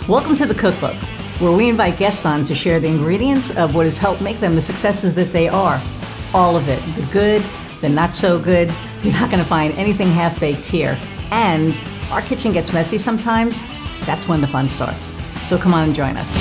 Welcome to the Cookbook, where we invite guests on to share the ingredients of what has helped make them the successes that they are. All of it, the good, the not so good. You're not going to find anything half-baked here. And our kitchen gets messy sometimes. That's when the fun starts. So come on and join us.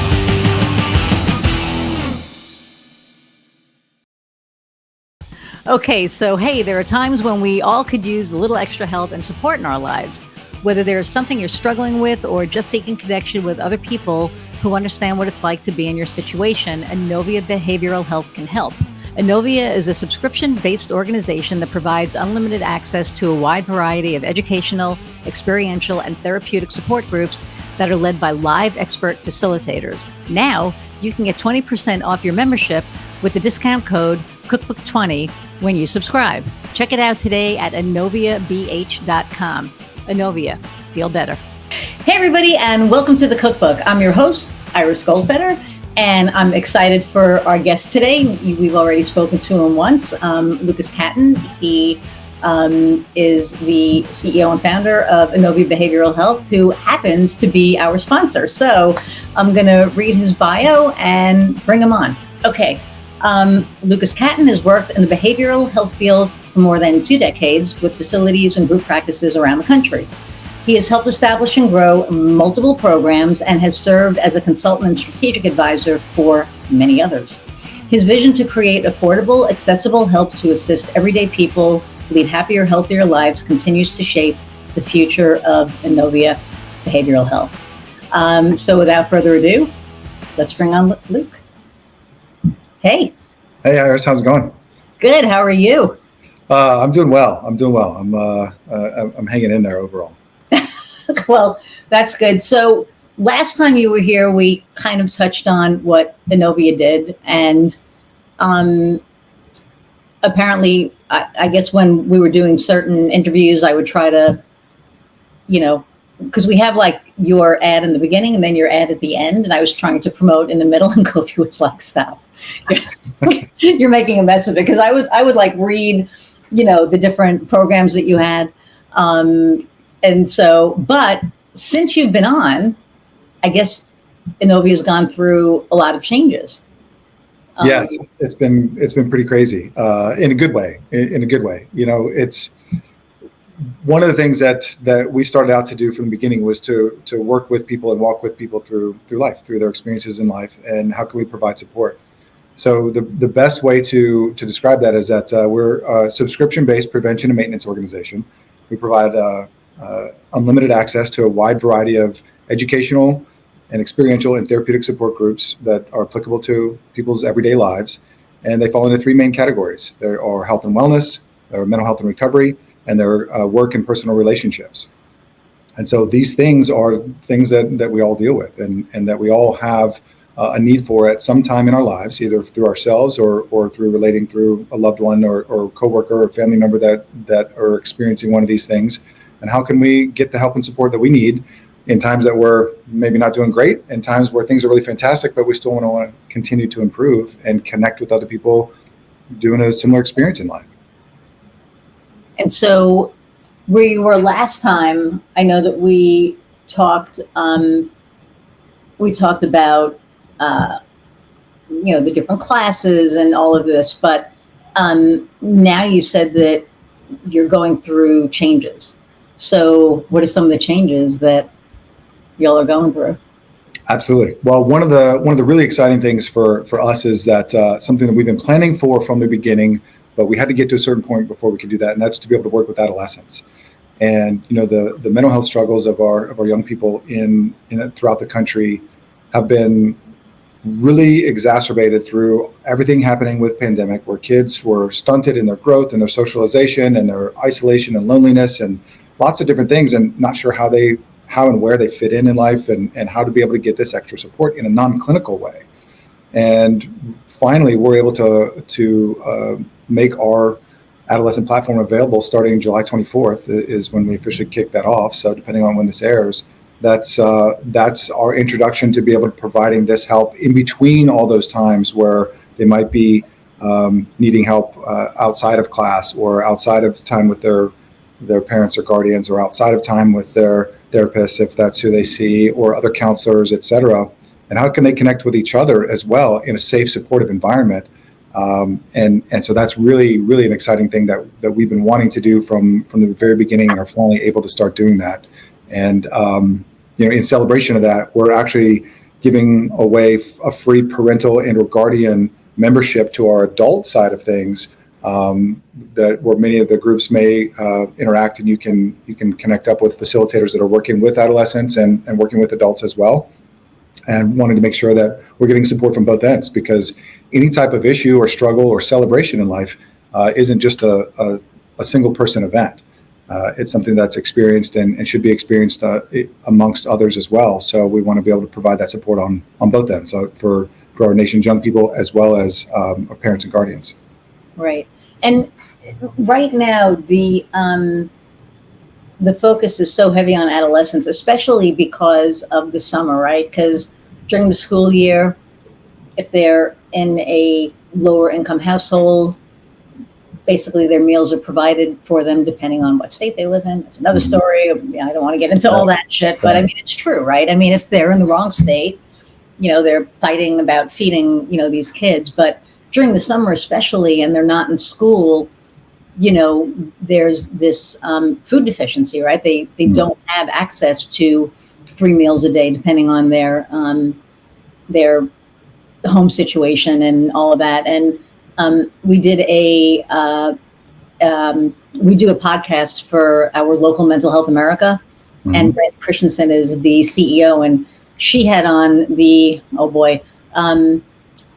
Okay, so hey, there are times when we all could use a little extra help and support in our lives. Whether there's something you're struggling with or just seeking connection with other people who understand what it's like to be in your situation, Inovia Behavioral Health can help. Inovia is a subscription-based organization that provides unlimited access to a wide variety of educational, experiential, and therapeutic support groups that are led by live expert facilitators. Now, you can get 20% off your membership with the discount code Cookbook20 when you subscribe. Check it out today at inoviabh.com. Inovia, feel better. Hey everybody, and welcome to the Cookbook. I'm your host, Iris Goldfeder, and I'm excited for our guest today. We've already spoken to him once, Lucas Catton. He is the CEO and founder of Inovia Behavioral Health, who happens to be our sponsor. So I'm going to read his bio and bring him on. Okay. Lucas Catton has worked in the behavioral health field for more than 2 decades with facilities and group practices around the country. He has helped establish and grow multiple programs and has served as a consultant and strategic advisor for many others. His vision to create affordable, accessible help to assist everyday people lead happier, healthier lives continues to shape the future of Inovia Behavioral Health. So without further ado, let's bring on Luke. Hey. Hey, Iris, how's it going? Good. How are you? I'm doing well. I'm hanging in there overall. Well, that's good. So last time you were here, we kind of touched on what Inovia did. And apparently, I guess when we were doing certain interviews, I would try to, because we have like your ad in the beginning and then your ad at the end. And I was trying to promote in the middle, and Kofi was like, stop. You're making a mess of it. Because I would like read, the different programs that you had. And so, but since you've been on, I guess Inovia has gone through a lot of changes. Yes, it's been pretty crazy in a good way. It's one of the things that we started out to do from the beginning was to work with people and walk with people through life, through their experiences in life, and how can we provide support. So the best way to describe that is that we're a subscription-based prevention and maintenance organization. We provide unlimited access to a wide variety of educational and experiential and therapeutic support groups that are applicable to people's everyday lives. And they fall into 3 main categories. There are health and wellness, there are mental health and recovery, and there are work and personal relationships. And so these things are things that we all deal with and that we all have a need for at some time in our lives, either through ourselves or through relating through a loved one or coworker or family member that are experiencing one of these things. And how can we get the help and support that we need in times that we're maybe not doing great, and times where things are really fantastic, but we still want to continue to improve and connect with other people doing a similar experience in life. And so where you were last time, I know that we talked about, the different classes and all of this, but now you said that you're going through changes. So what are some of the changes that y'all are going through? Absolutely. Well, one of the really exciting things for us is that something that we've been planning for from the beginning, but we had to get to a certain point before we could do that, and that's to be able to work with adolescents. And the mental health struggles of our young people in throughout the country have been really exacerbated through everything happening with pandemic, where kids were stunted in their growth and their socialization and their isolation and loneliness and lots of different things, and not sure how and where they fit in life and how to be able to get this extra support in a non-clinical way. And finally, we're able to make our adolescent platform available starting July 24th is when we officially kick that off. So depending on when this airs, that's our introduction to be able to providing this help in between all those times where they might be needing help outside of class or outside of time with their their parents or guardians, or outside of time with their therapists, if that's who they see, or other counselors, et cetera. And how can they connect with each other as well in a safe, supportive environment? And so that's really, really an exciting thing that we've been wanting to do from the very beginning, and are finally able to start doing that. And in celebration of that, we're actually giving away a free parental and or guardian membership to our adult side of things, that where many of the groups may interact, and you can connect up with facilitators that are working with adolescents and working with adults as well, and wanting to make sure that we're getting support from both ends, because any type of issue or struggle or celebration in life isn't just a single person event. It's something that's experienced and should be experienced amongst others as well. So we want to be able to provide that support on both ends, so for our nation's young people as well as our parents and guardians. Right. And right now, the focus is so heavy on adolescents, especially because of the summer, right? Because during the school year, if they're in a lower income household, basically their meals are provided for them depending on what state they live in. It's another story. I don't want to get into all that shit, but I mean, it's true, right? I mean, if they're in the wrong state, they're fighting about feeding, these kids. But during the summer especially, and they're not in school, there's this food deficiency, right? They don't have access to 3 meals a day, depending on their home situation and all of that. And we do a podcast for our local Mental Health America, and Brent Christensen is the CEO, and she had on the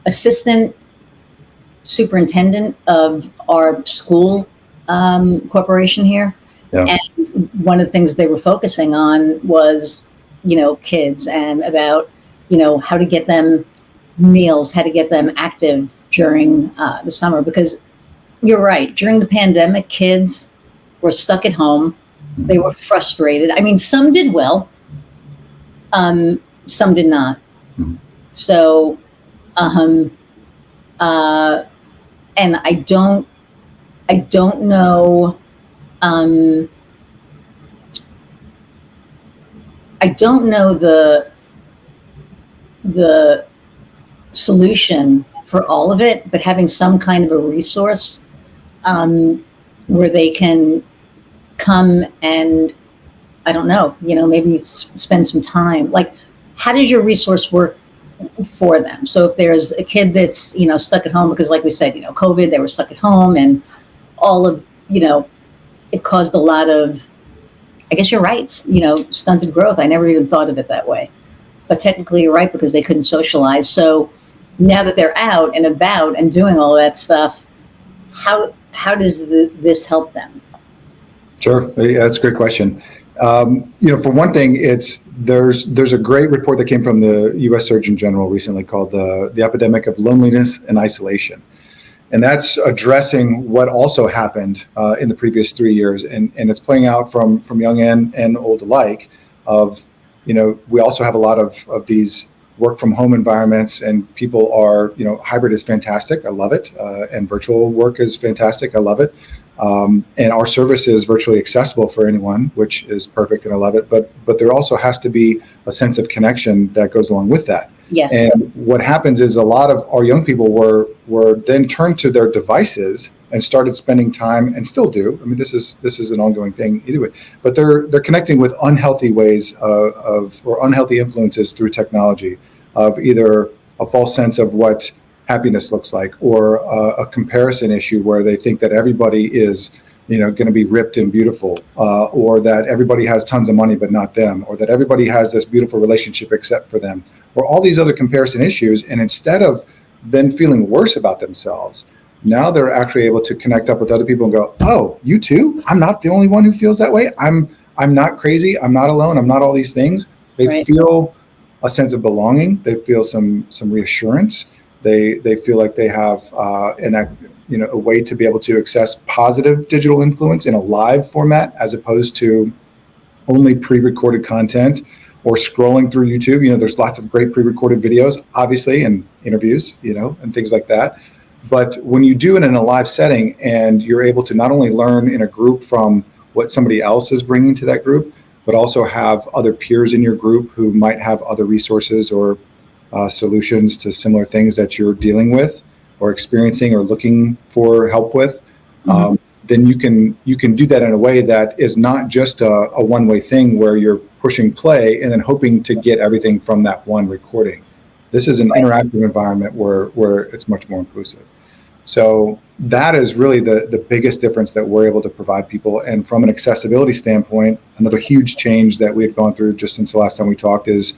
assistant superintendent of our school corporation here. Yeah. And one of the things they were focusing on was, kids, and about, how to get them meals, how to get them active during the summer. Because you're right, during the pandemic, kids were stuck at home. They were frustrated. I mean, some did well, some did not. So, and I don't know. I don't know the solution for all of it, but having some kind of a resource where they can come and, I don't know, maybe spend some time. Like, how does your resource work for them? So if there's a kid that's, stuck at home because, like we said, COVID, they were stuck at home, and all of, it caused a lot of, I guess you're right, stunted growth. I never even thought of it that way. But technically you're right, because they couldn't socialize. So now that they're out and about and doing all that stuff, how does this help them? Sure. Yeah, that's a great question. For one thing, there's a great report that came from the U.S. Surgeon General recently called the Epidemic of Loneliness and Isolation. And that's addressing what also happened in the previous 3 years. And it's playing out from young and old alike of, we also have a lot of these work from home environments, and people are, hybrid is fantastic. I love it. And virtual work is fantastic. I love it. And our service is virtually accessible for anyone, which is perfect, and I love it. But there also has to be a sense of connection that goes along with that. Yes. And what happens is a lot of our young people were then turned to their devices and started spending time, and still do. I mean, this is an ongoing thing either way. But they're connecting with unhealthy ways or unhealthy influences through technology, of either a false sense of what happiness looks like, or a comparison issue where they think that everybody is, going to be ripped and beautiful, or that everybody has tons of money but not them, or that everybody has this beautiful relationship except for them, or all these other comparison issues. And instead of then feeling worse about themselves, now they're actually able to connect up with other people and go, oh, you too? I'm not the only one who feels that way. I'm not crazy. I'm not alone. I'm not all these things. They feel a sense of belonging. They feel some reassurance. They feel like they have a way to be able to access positive digital influence in a live format, as opposed to only pre-recorded content or scrolling through YouTube. There's lots of great pre-recorded videos, obviously, and interviews, and things like that. But when you do it in a live setting, and you're able to not only learn in a group from what somebody else is bringing to that group, but also have other peers in your group who might have other resources or solutions to similar things that you're dealing with or experiencing or looking for help with. Then you can do that in a way that is not just a one-way thing where you're pushing play and then hoping to get everything from that one recording. This is an interactive environment where it's much more inclusive. So that is really the biggest difference that we're able to provide people. And from an accessibility standpoint, another huge change that we had gone through just since the last time we talked is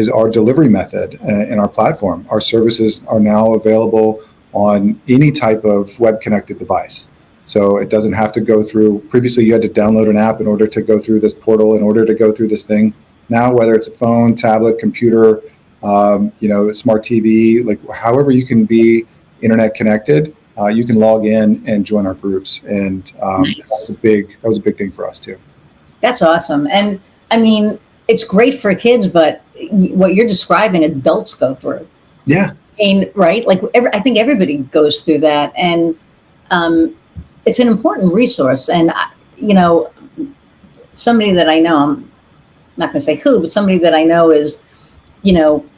our delivery method in our platform. Our services are now available on any type of web-connected device. So it doesn't have to go through, previously you had to download an app in order to go through this portal, in order to go through this thing. Now, whether it's a phone, tablet, computer, smart TV, like however you can be internet connected, you can log in and join our groups. And that was a big thing for us too. That's awesome. And I mean, it's great for kids, but what you're describing, adults go through. Yeah. I mean, right? Like I think everybody goes through that. And it's an important resource. And, somebody that I know, I'm not going to say who, but somebody that I know is,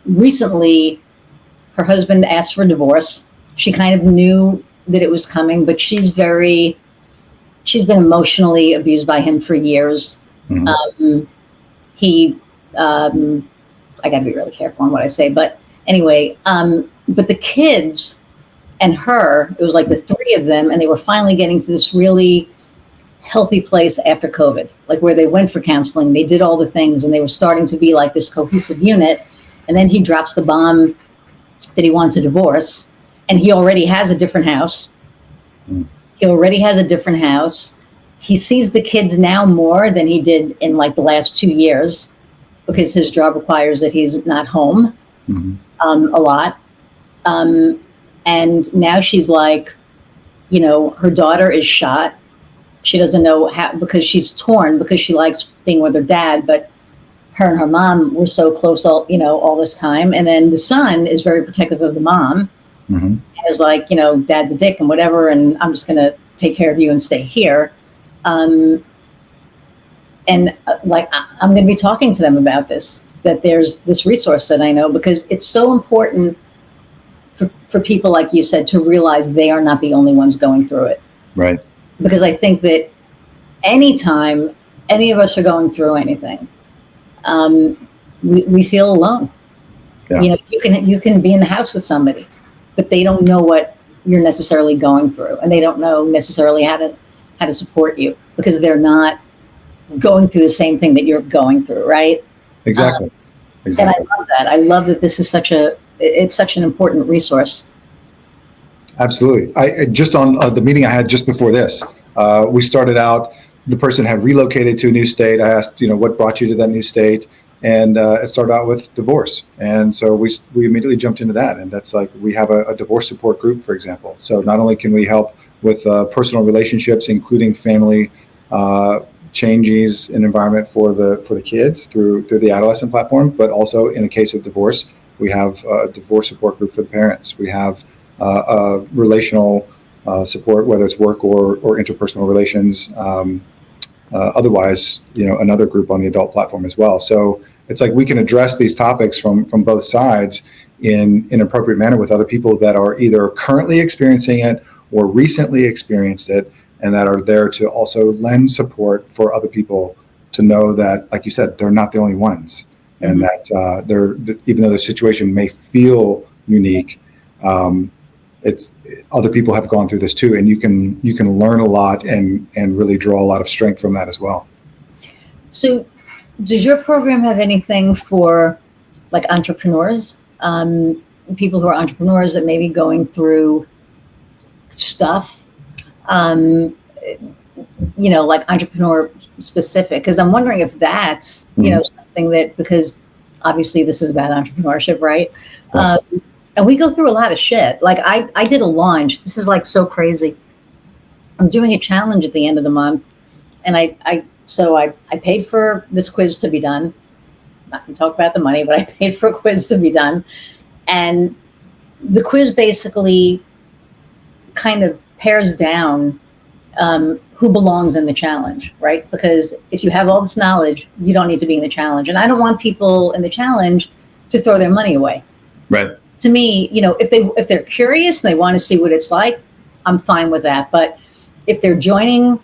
recently her husband asked for a divorce. She kind of knew that it was coming, but she's been emotionally abused by him for years. I got to be really careful on what I say, but anyway, but the kids and her, it was like the three of them, and they were finally getting to this really healthy place after COVID, like where they went for counseling, they did all the things, and they were starting to be like this cohesive unit. And then he drops the bomb that he wants a divorce, and he already has a different house. He sees the kids now more than he did in like the last 2 years, because his job requires that he's not home a lot. And now she's like, her daughter is shot. She doesn't know how, because she's torn, because she likes being with her dad, but her and her mom were so close all this time. And then the son is very protective of the mom, and is like, dad's a dick and whatever, and I'm just going to take care of you and stay here. I'm going to be talking to them about this, that there's this resource that I know, because it's so important for people, like you said, to realize they are not the only ones going through it. Right. Because I think that anytime any of us are going through anything, we feel alone. Yeah. You can be in the house with somebody, but they don't know what you're necessarily going through, and they don't know necessarily how to support you, because they're not going through the same thing that you're going through, right? Exactly. And I love that. I love that this is such an important resource. Absolutely. I just on the meeting I had just before this, we started out, the person had relocated to a new state. I asked, what brought you to that new state? And it started out with divorce. And so we immediately jumped into that. And that's like, we have a divorce support group, for example. So not only can we help with personal relationships, including family changes in environment for the kids through the adolescent platform, but also in the case of divorce, we have a divorce support group for the parents. We have relational support, whether it's work or interpersonal relations. Otherwise, another group on the adult platform as well. So it's like we can address these topics from both sides in an appropriate manner with other people that are either currently experiencing it or recently experienced it, and that are there to also lend support for other people to know that, like you said, they're not the only ones, and that even though their situation may feel unique, it's other people have gone through this too, and you can learn a lot and really draw a lot of strength from that as well. So does your program have anything for like entrepreneurs, people who are entrepreneurs that may be going through stuff, like entrepreneur specific? Because I'm wondering if that's, something that, because obviously this is about entrepreneurship, right? And we go through a lot of shit. Like I did a launch. This is like so crazy. I'm doing a challenge at the end of the month, and I paid for this quiz to be done. I'm not going to talk about the money, but I paid for a quiz to be done, and the quiz basically kind of pares down who belongs in the challenge, right? Because if you have all this knowledge, you don't need to be in the challenge. And I don't want people in the challenge to throw their money away. Right. To me, if they're curious and they want to see what it's like, I'm fine with that. But if they're joining,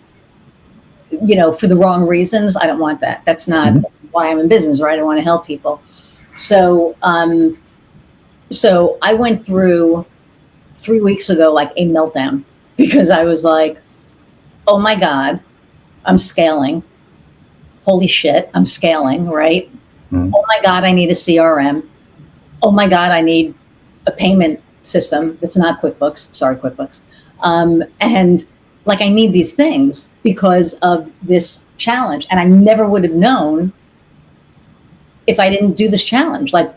for the wrong reasons, I don't want that. That's not why I'm in business, right? I want to help people. So, so I went through 3 weeks ago, like a meltdown, because I was like, oh my God, I'm scaling. Holy shit, I'm scaling, right? Oh my God, I need a CRM. Oh my God, I need a payment system that's not QuickBooks. Sorry, QuickBooks. And like, I need these things because of this challenge. And I never would have known if I didn't do this challenge, like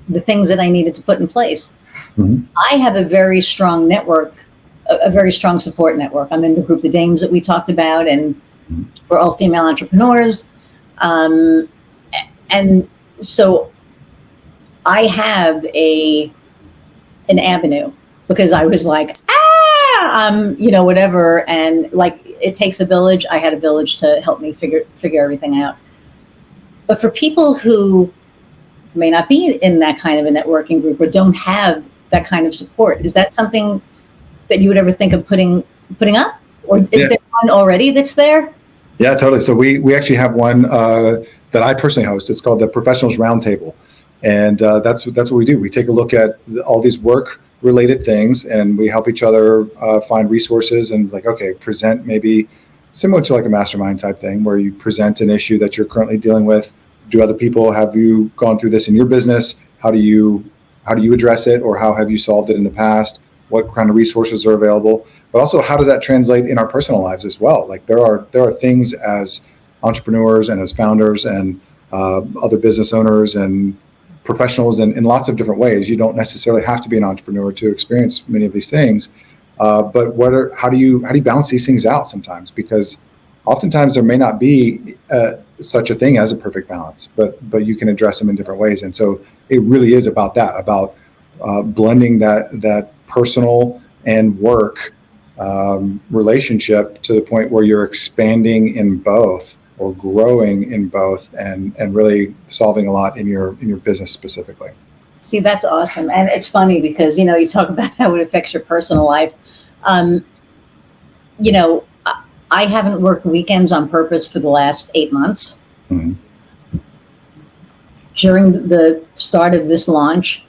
the things that I needed to put in place. I have a very strong network, a very strong support network. I'm in the group, the Dames that we talked about, and we're all female entrepreneurs. And so I have an avenue, because I was like, whatever. And like, it takes a village. I had a village to help me figure everything out. But for people who may not be in that kind of a networking group or don't have that kind of support, is that something that you would ever think of putting up? Or is there one already that's there? Yeah, totally. So we actually have one that I personally host. It's called the Professionals Roundtable. And that's what we do. We take a look at all these work-related things, and we help each other find resources and present, maybe similar to like a mastermind type thing, where you present an issue that you're currently dealing with. Do other people, have you gone through this in your business? How do you address it, or how have you solved it in the past? What kind of resources are available? But also, how does that translate in our personal lives as well? Like there are things as entrepreneurs and as founders and other business owners and professionals in lots of different ways. You don't necessarily have to be an entrepreneur to experience many of these things. But how do you balance these things out sometimes? Because oftentimes there may not be such a thing as a perfect balance, but you can address them in different ways. And so it really is about that, about blending that personal and work relationship to the point where you're expanding in both or growing in both, and really solving a lot in your business specifically. See, that's awesome. And it's funny because, you talk about how it affects your personal life. I haven't worked weekends on purpose for the last 8 months. During the start of this launch,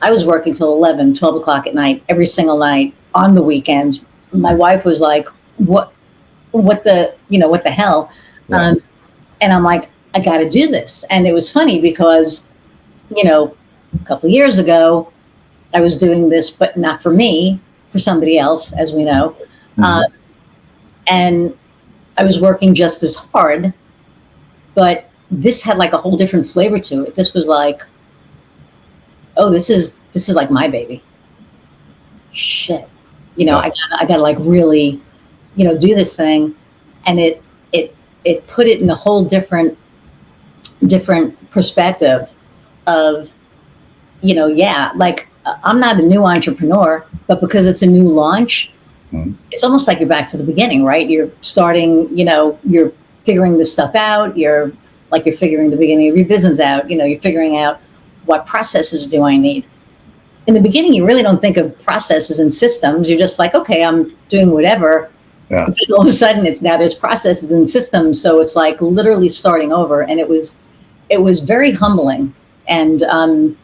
I was working till 11, 12 o'clock at night, every single night on the weekends. My wife was like, what the hell? Yeah. And I'm like, I got to do this. And it was funny because, a couple of years ago, I was doing this, but not for me, for somebody else, as we know. And I was working just as hard, but this had like a whole different flavor to it. This was like, oh, this is like my baby. Shit. I gotta like really, do this thing. And it put it in a whole different perspective of, like I'm not a new entrepreneur, but because it's a new launch, it's almost like you're back to the beginning, right? You're starting, you're figuring this stuff out. You're figuring the beginning of your business out. You're figuring out what processes do I need. In the beginning, you really don't think of processes and systems. You're just like, okay, I'm doing whatever. Yeah. But all of a sudden, there's processes and systems. So it's like literally starting over. And it was very humbling. And the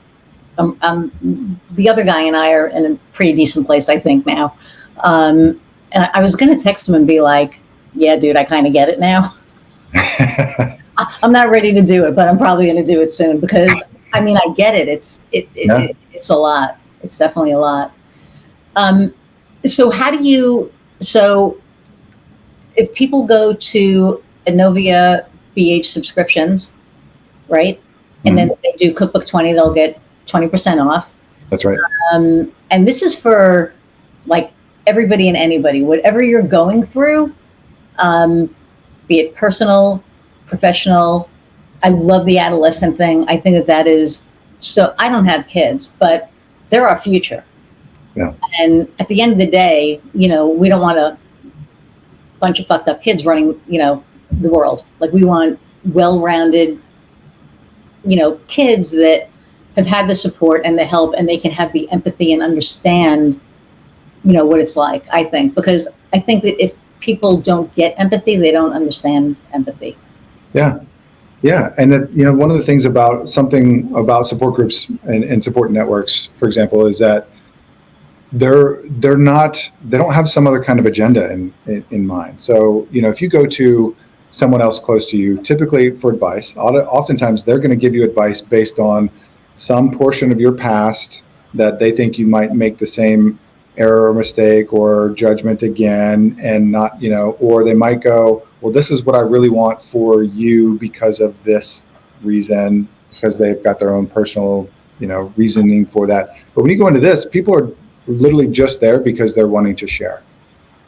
other guy and I are in a pretty decent place, I think, now. And I was going to text him and be like, yeah, dude, I kind of get it now. I'm not ready to do it, but I'm probably going to do it soon because, I get it. It's a lot. It's definitely a lot. So if people go to Inovia BH subscriptions, right? And then they do Cookbook 20, they'll get 20% off. That's right. And this is for like everybody and anybody, whatever you're going through, be it personal, professional. I love the adolescent thing. I think that is, so I don't have kids, but they're our future. Yeah. And at the end of the day, we don't want to bunch of fucked up kids running, the world. Like we want well-rounded, kids that have had the support and the help, and they can have the empathy and understand, what it's like, I think, because I think that if people don't get empathy, they don't understand empathy. Yeah. Yeah. And that, one of the things about support groups and support networks, for example, is that they don't have some other kind of agenda in mind. So, if you go to someone else close to you, typically for advice, oftentimes they're going to give you advice based on some portion of your past that they think you might make the same error or mistake or judgment again, and not, or they might go, well, this is what I really want for you because of this reason, because they've got their own personal, reasoning for that. But when you go into this, people are literally just there because they're wanting to share,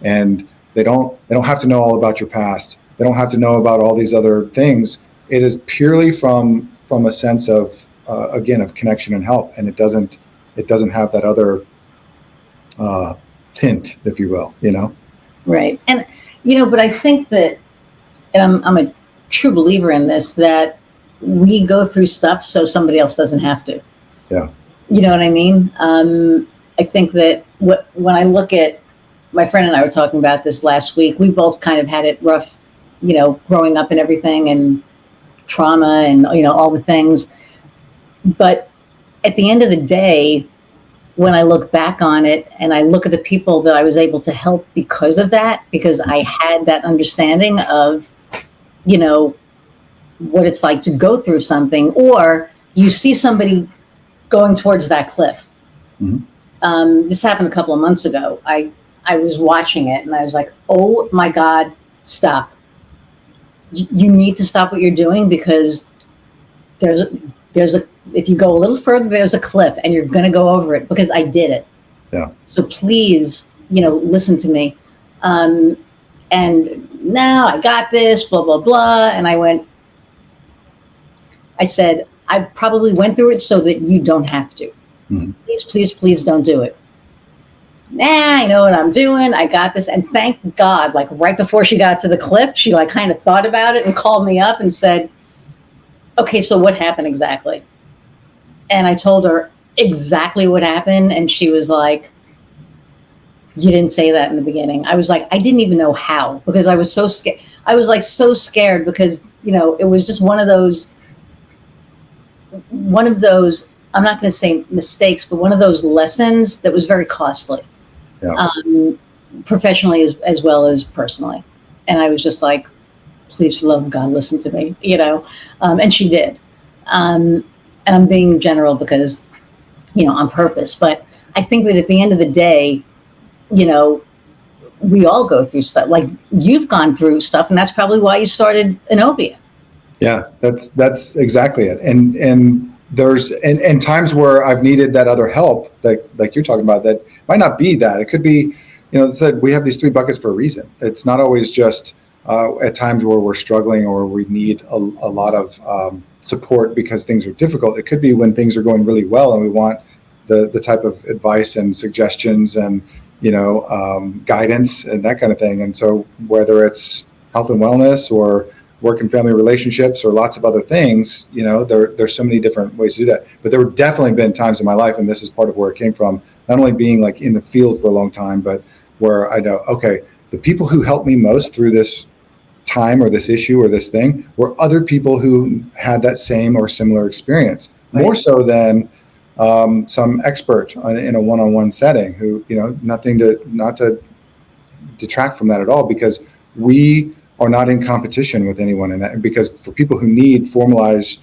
and they don't have to know all about your past. They don't have to know about all these other things. It is purely from a sense of again, of connection and help, and it doesn't have that other tint, if you will, Right. And but I think that, and I'm a true believer in this, that we go through stuff so somebody else doesn't have to. Yeah. You know what I mean? I think that when I look at, my friend and I were talking about this last week, we both kind of had it rough, growing up and everything, and trauma and, all the things. But at the end of the day, when I look back on it and I look at the people that I was able to help because of that, because I had that understanding of, what it's like to go through something, or you see somebody going towards that cliff. Mm-hmm. This happened a couple of months ago. I was watching it and I was like, oh my God, stop. You need to stop what you're doing, because there's a, if you go a little further, there's a cliff and you're going to go over it, because I did it. Yeah. So please, listen to me. And now I got this, blah, blah, blah. And I said, I probably went through it so that you don't have to. Mm-hmm. Please, please, please don't do it. Nah, I know what I'm doing. I got this. And thank God, like right before she got to the cliff, she kind of thought about it and called me up and said, okay, so what happened exactly? And I told her exactly what happened. And she was like, you didn't say that in the beginning. I was like, I didn't even know how, because I was so scared. I was so scared because, it was just one of those, I'm not going to say mistakes, but one of those lessons that was very costly. Yeah. Professionally as well as personally. And I was just like, please, for the love of God, listen to me, and she did. And I'm being general because, on purpose. But I think that at the end of the day, we all go through stuff. Like you've gone through stuff, and that's probably why you started Anovia. Yeah, that's exactly it. And there's and times where I've needed that other help, like you're talking about, that might not be that. It could be, it said we have these 3 buckets for a reason. It's not always just at times where we're struggling or we need a lot of support because things are difficult. It could be when things are going really well and we want the type of advice and suggestions and guidance and that kind of thing. And so whether it's health and wellness or work and family relationships or lots of other things, there's so many different ways to do that. But there have definitely been times in my life, and this is part of where it came from, not only being like in the field for a long time, but where I know, okay, the people who helped me most through this time or this issue or this thing were other people who had that same or similar experience, right? More so than some expert in a one-on-one setting who, not to detract from that at all, because we are not in competition with anyone in that. And because for people who need formalized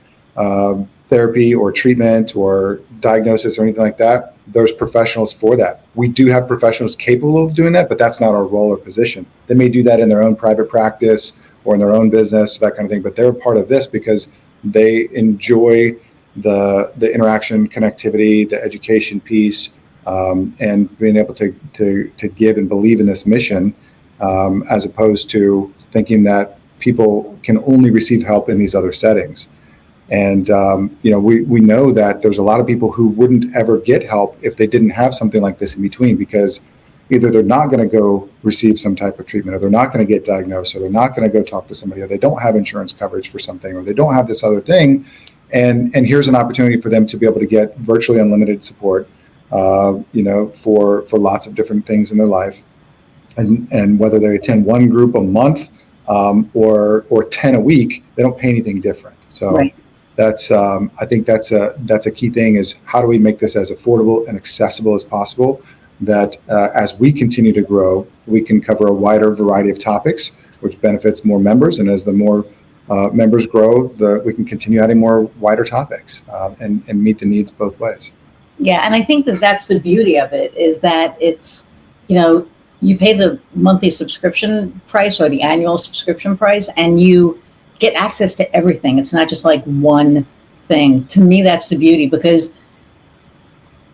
therapy or treatment or diagnosis or anything like that, there's professionals for that. We do have professionals capable of doing that, but that's not our role or position. They may do that in their own private practice or in their own business, that kind of thing, but they're part of this because they enjoy the interaction, connectivity, the education piece, and being able to give and believe in this mission, as opposed to thinking that people can only receive help in these other settings. And, we know that there's a lot of people who wouldn't ever get help if they didn't have something like this in between, because either they're not going to go receive some type of treatment, or they're not going to get diagnosed, or they're not going to go talk to somebody, or they don't have insurance coverage for something, or they don't have this other thing. And here's an opportunity for them to be able to get virtually unlimited support, for lots of different things in their life. And whether they attend one group a month or 10 a week, they don't pay anything different. So Right. that's I think that's a key thing, is how do we make this as affordable and accessible as possible, that as we continue to grow, we can cover a wider variety of topics, which benefits more members. And as the more members grow, we can continue adding more wider topics and meet the needs both ways. Yeah, and I think that that's the beauty of it, is that it's, you pay the monthly subscription price or the annual subscription price, and you get access to everything. It's not just like one thing. To me, that's the beauty, because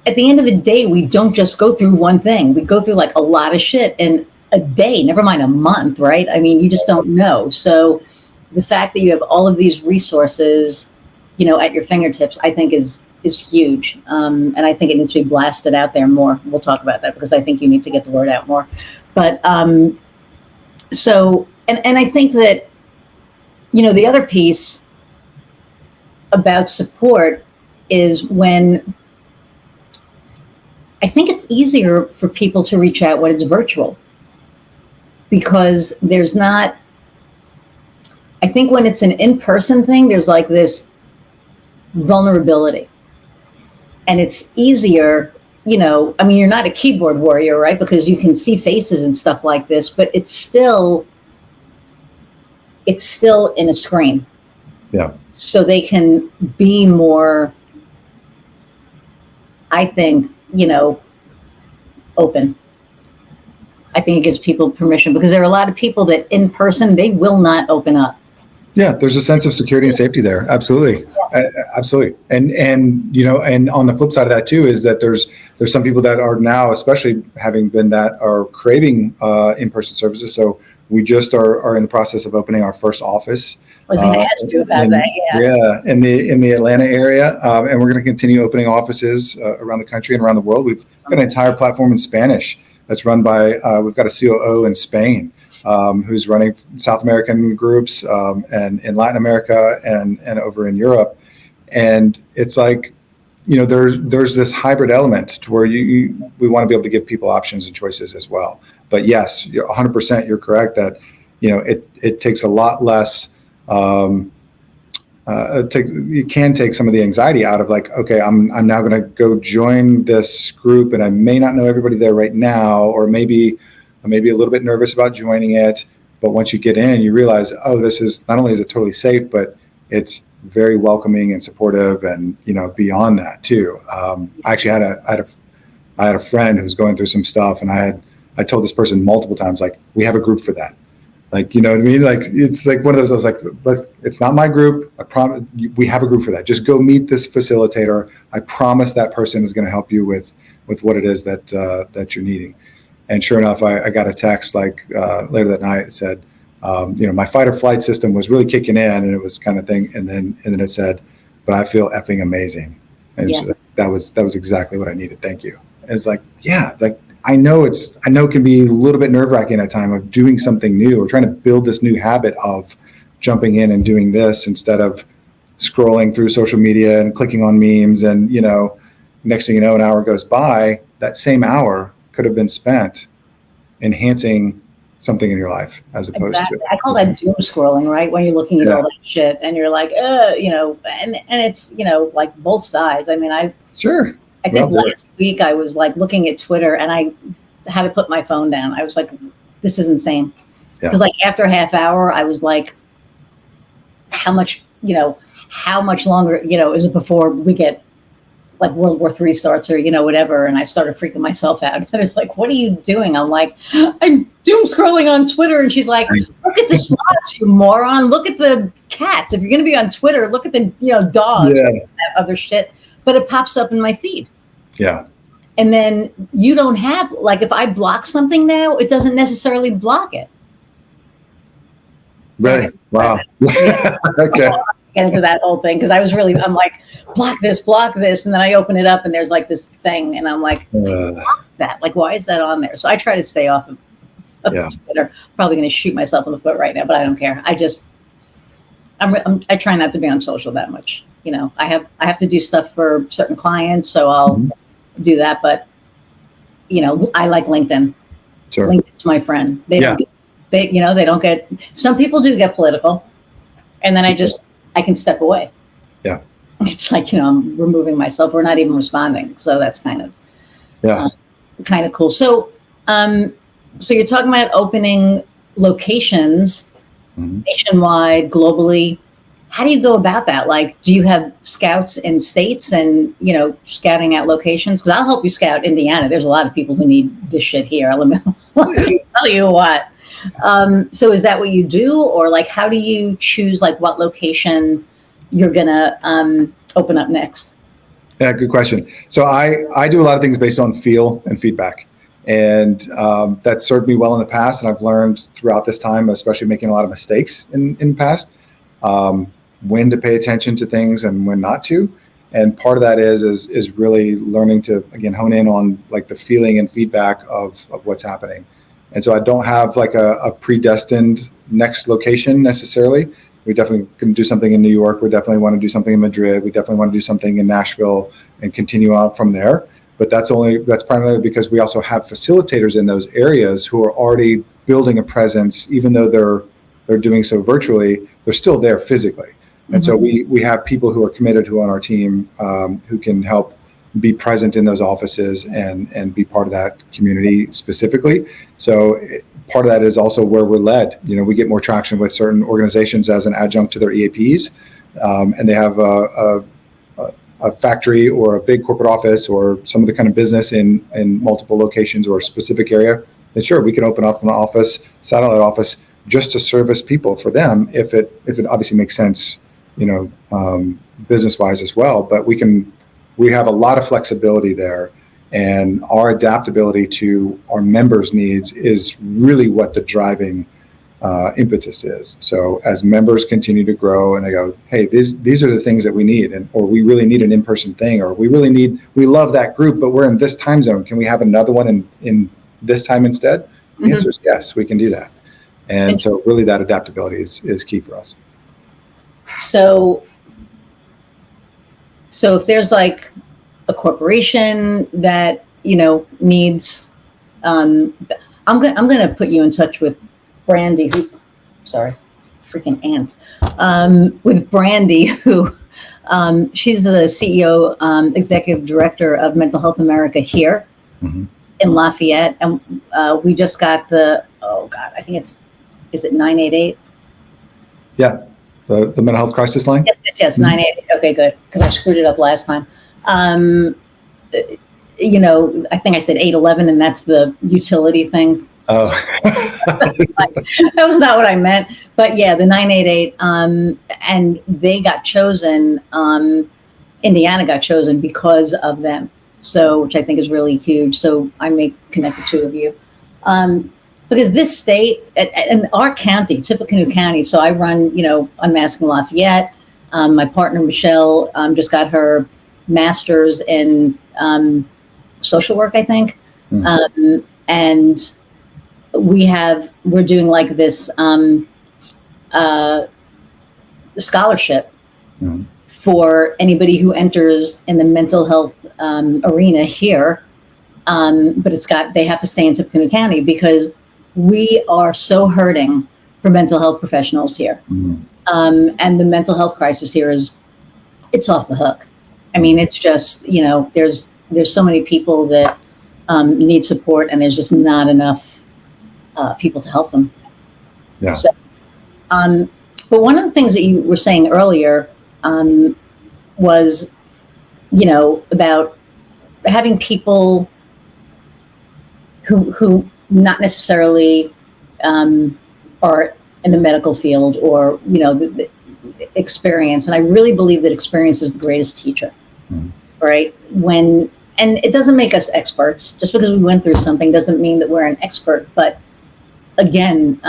at the end of the day, we don't just go through one thing. We go through like a lot of shit in a day, never mind a month, right? I mean, you just don't know. So the fact that you have all of these resources, at your fingertips, I think is huge. And I think it needs to be blasted out there more. We'll talk about that, because I think you need to get the word out more. But so I think that, the other piece about support is when I think it's easier for people to reach out when it's virtual, because there's not, I think when it's an in-person thing, there's like this vulnerability. And it's easier, you're not a keyboard warrior, right? Because you can see faces and stuff like this, but it's still in a screen. Yeah. So they can be more, I think, open. I think it gives people permission, because there are a lot of people that in person, they will not open up. Yeah, there's a sense of security and safety there. Absolutely. Absolutely. And on the flip side of that too, is that there's some people that are now, especially having been that, are craving in-person services. So we just are in the process of opening our first office. I was going to ask you about that. Yeah, in the Atlanta area, and we're going to continue opening offices around the country and around the world. We've got an entire platform in Spanish that's run by. We've got a COO in Spain who's running South American groups and in Latin America and over in Europe. And it's like, there's this hybrid element to where we want to be able to give people options and choices as well. But yes, 100%, you're correct that, it takes a lot less. You can take some of the anxiety out of like, okay, I'm now going to go join this group, and I may not know everybody there right now, or maybe a little bit nervous about joining it. But once you get in, you realize, oh, this is not only is it totally safe, but it's very welcoming and supportive, and beyond that too. I actually had a friend who was going through some stuff, and I told this person multiple times, like, we have a group for that. Like, you know what I mean? Like, it's like one of those, I was like, look, it's not my group. I promise we have a group for that. Just go meet this facilitator. I promise that person is going to help you with what it is that you're needing. And sure enough, I got a text like later that night. It said, my fight or flight system was really kicking in, and it was kind of thing. And then it said, but I feel effing amazing. And Yeah. so that was exactly what I needed. Thank you. And it's like, yeah, like, I know it can be a little bit nerve-wracking at time of doing something new, or trying to build this new habit of jumping in and doing this instead of scrolling through social media and clicking on memes. And, next thing you know, an hour goes by. That same hour could have been spent enhancing something in your life, as opposed Exactly. to. I call that doom scrolling, right? When you're looking at all that shit and you're like, and it's, like both sides. I mean, Sure. I think last week I was like looking at Twitter, and I had to put my phone down. I was like, this is insane. Because like after a half hour, I was like, how much longer, is it before we get like World War III starts, or, whatever. And I started freaking myself out. I was like, what are you doing? I'm like, I'm doom scrolling on Twitter. And she's like, look at the slots, you moron. Look at the cats. If you're going to be on Twitter, look at the, dogs, and that other shit. But it pops up in my feed. Yeah. And then you don't have, like, if I block something now, it doesn't necessarily block it. Really? Wow. Okay. get into that whole thing because I'm like, block this. And then I open it up and there's like this thing and I'm like, block that. Like, why is that on there? So I try to stay off of Twitter. Probably going to shoot myself in the foot right now, but I don't care. I try not to be on social that much. I have to do stuff for certain clients, so I'll do that. But I like LinkedIn. Sure. LinkedIn's my friend. They don't get. Some people do get political, and then I can step away. Yeah. It's like I'm removing myself. We're not even responding, so that's kind of cool. So you're talking about opening locations nationwide, globally. How do you go about that? Like, do you have scouts in states and, scouting at locations? Because I'll help you scout Indiana. There's a lot of people who need this shit here. Let me tell you what. So is that what you do? Or like, how do you choose like what location you're going to open up next? Yeah, good question. So I do a lot of things based on feel and feedback. And that served me well in the past. And I've learned throughout this time, especially making a lot of mistakes in the past, when to pay attention to things and when not to. And part of that is really learning to, again, hone in on like the feeling and feedback of what's happening. And so I don't have like a predestined next location necessarily. We definitely can do something in New York. We definitely want to do something in Madrid. We definitely want to do something in Nashville and continue out from there. But that's primarily because we also have facilitators in those areas who are already building a presence, even though they're doing so virtually, they're still there physically. And so we have people who are committed, who are on our team, who can help be present in those offices and be part of that community specifically. So part of that is also where we're led. We get more traction with certain organizations as an adjunct to their EAPs, and they have a factory or a big corporate office or some of the kind of business in multiple locations or a specific area. And sure, we can open up an office, satellite office, just to service people for them if it obviously makes sense, business wise as well. But we have a lot of flexibility there, and our adaptability to our members' needs is really what the driving impetus is. So as members continue to grow and they go, hey, these are the things that we need, or we really need an in-person thing, or we love that group, but we're in this time zone. Can we have another one in this time instead? The answer is yes, we can do that. And so really that adaptability is key for us. So if there's like a corporation that, needs, I'm going to put you in touch with Brandy, with Brandy, who, she's the CEO, executive director of Mental Health America here in Lafayette. And we just got I think is it 988? Yeah. The mental health crisis line? Yes, 988. Okay, good. Because I screwed it up last time. I think I said 811, and that's the utility thing. Oh. That was not what I meant. But yeah, the 988, and they got chosen, Indiana got chosen because of them. So, which I think is really huge. So I may connect the two of you. Because this state and our county, Tippecanoe County, so I run, Unmasking Lafayette. My partner, Michelle, just got her master's in social work, I think. And we're doing like this scholarship for anybody who enters in the mental health arena here. But they have to stay in Tippecanoe County because we are so hurting for mental health professionals here. And the mental health crisis here it's off the hook. I mean, it's just, there's so many people that need support, and there's just not enough people to help them. Yeah. So, but one of the things that you were saying earlier was, about having people who not necessarily are in the medical field or, the experience. And I really believe that experience is the greatest teacher, right? And it doesn't make us experts. Just because we went through something doesn't mean that we're an expert. But again,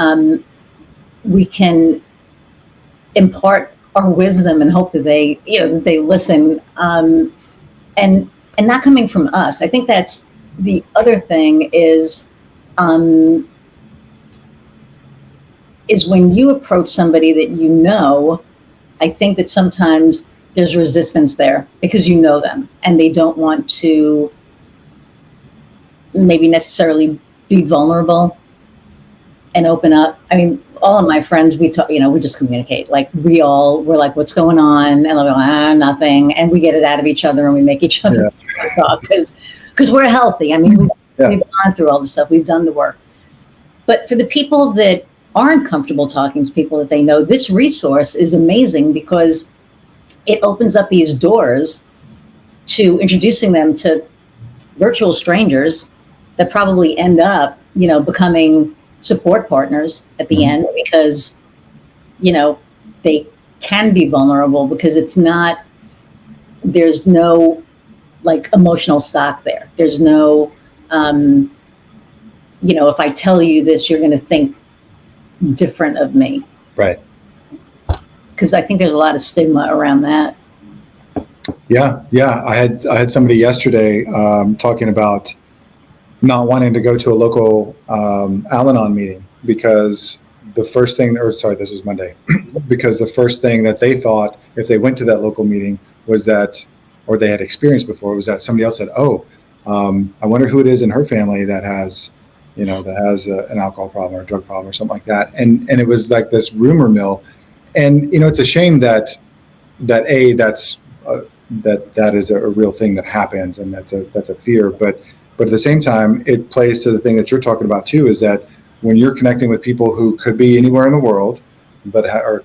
we can impart our wisdom and hope that they, that they listen, and not coming from us. I think that's the other thing um, is when you approach somebody that you know. I think that sometimes there's resistance there because you know them and they don't want to maybe necessarily be vulnerable and open up. I mean, all of my friends, we talk, we just communicate. Like we're like, what's going on? And they'll go, nothing. And we get it out of each other and we make each other talk because we're healthy. I mean, we've gone through all the stuff. We've done the work. But for the people that aren't comfortable talking to people that they know, this resource is amazing because it opens up these doors to introducing them to virtual strangers that probably end up, becoming support partners at the end because, they can be vulnerable because there's no like emotional stock there. There's no, if I tell you this, you're going to think different of me. Right. Because I think there's a lot of stigma around that. Yeah. I had somebody yesterday talking about not wanting to go to a local Al-Anon meeting because this was Monday, because the first thing that they thought if they went to that local meeting was that, or they had experienced before, was that somebody else said, I wonder who it is in her family that has an alcohol problem or a drug problem or something like that. And it was like this rumor mill. And, it's a shame that is a real thing that happens. And that's a fear. But at the same time, it plays to the thing that you're talking about too, is that when you're connecting with people who could be anywhere in the world, but are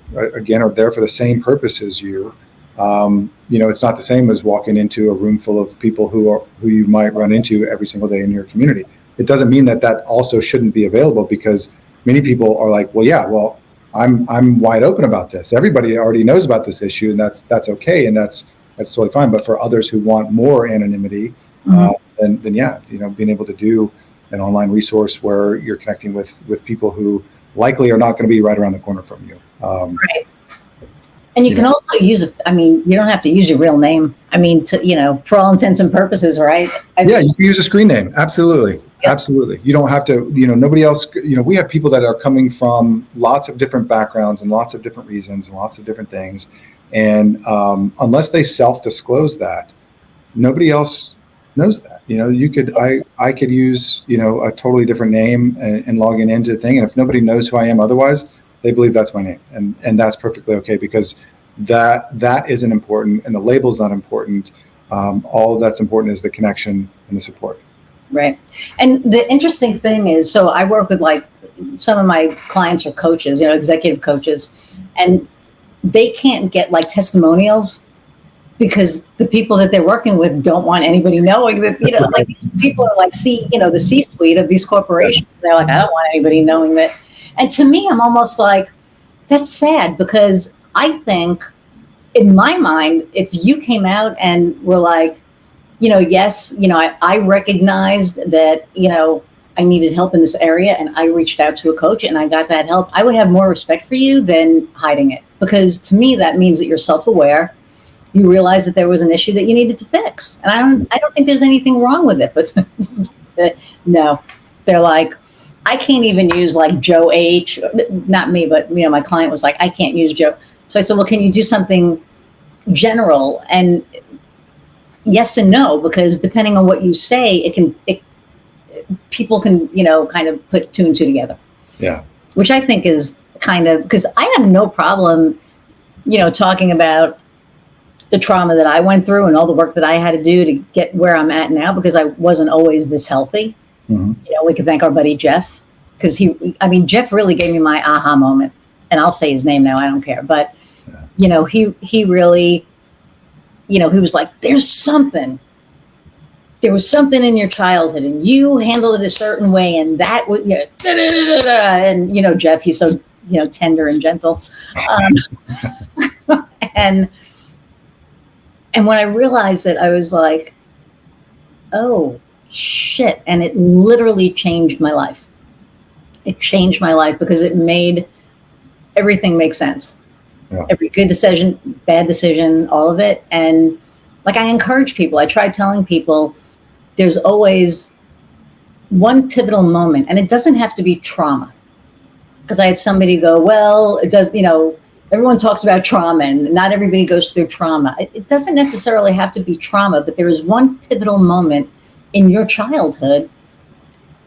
there for the same purpose as you, it's not the same as walking into a room full of people who you might run into every single day in your community. It doesn't mean that also shouldn't be available because many people are like, well, I'm wide open about this. Everybody already knows about this issue, and that's okay, and that's totally fine. But for others who want more anonymity, then being able to do an online resource where you're connecting with people who likely are not going to be right around the corner from you. Right. And you can also use you don't have to use your real name. For all intents and purposes, right? You can use a screen name. Absolutely. Yep. Absolutely. You don't have to, nobody else, we have people that are coming from lots of different backgrounds and lots of different reasons and lots of different things. And unless they self-disclose that, nobody else knows that. I could use, a totally different name and log into a thing. And if nobody knows who I am otherwise, they believe that's my name. And that's perfectly okay because that isn't important and the label's not important. All that's important is the connection and the support. Right. And the interesting thing is, so I work with like some of my clients are coaches, executive coaches, and they can't get like testimonials because the people that they're working with don't want anybody knowing that, like people are like, the C-suite of these corporations. They're like, I don't want anybody knowing that. And to me, I'm almost like, that's sad because I think in my mind, if you came out and were like, yes, I recognized that, I needed help in this area and I reached out to a coach and I got that help, I would have more respect for you than hiding it. Because to me, that means that you're self-aware. You realize that there was an issue that you needed to fix. And I don't think there's anything wrong with it. But no, they're like, I can't even use like Joe H. Not me, but my client was like, I can't use Joe. So I said, well, can you do something general? And yes and no, because depending on what you say, people can, kind of put two and two together. Yeah. Which I think is kind of, because I have no problem, talking about the trauma that I went through and all the work that I had to do to get where I'm at now, because I wasn't always this healthy. Mm-hmm. We could thank our buddy Jeff, because Jeff really gave me my aha moment, and I'll say his name now. I don't care. But, he really, he was like, there was something in your childhood and you handled it a certain way. And that was, and, Jeff, he's so, tender and gentle. And when I realized it, I was like, oh shit. And it literally changed my life. It changed my life because it made everything make sense. Yeah. Every good decision, bad decision, all of it. And like I encourage people, I try telling people there's always one pivotal moment, and it doesn't have to be trauma. Because I had somebody go, well, it does, everyone talks about trauma and not everybody goes through trauma. It doesn't necessarily have to be trauma, but there is one pivotal moment in your childhood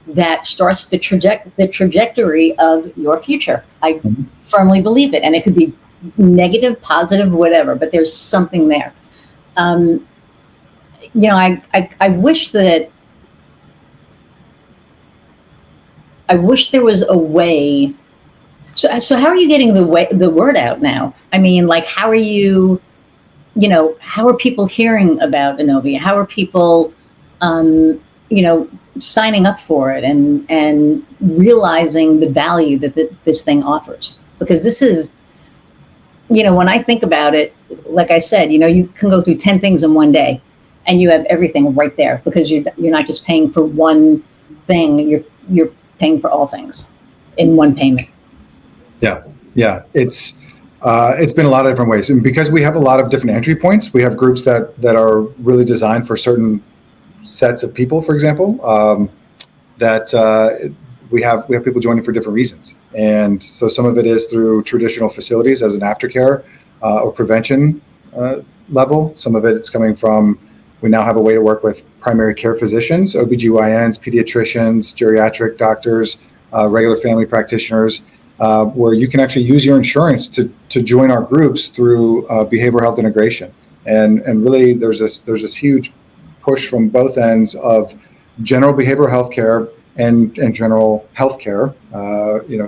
that starts the trajectory of your future. I firmly believe it. And it could be negative, positive, whatever, but there's something there. I wish that, I wish there was a way. So how are you getting the word out now? I mean, like, how are you, how are people hearing about Inovia? How are people, signing up for it and realizing the value that this thing offers? Because this is, when I think about it, like I said, you can go through 10 things in one day and you have everything right there because you're not just paying for one thing, you're paying for all things in one payment. Yeah. It's been a lot of different ways. And because we have a lot of different entry points, we have groups that are really designed for certain sets of people, for example, that we have people joining for different reasons. And so some of it is through traditional facilities as an aftercare or prevention level. Some of it's coming from, we now have a way to work with primary care physicians, OBGYNs, pediatricians, geriatric doctors, regular family practitioners, where you can actually use your insurance to join our groups through behavioral health integration. And really there's this huge push from both ends of general behavioral health care and general health care,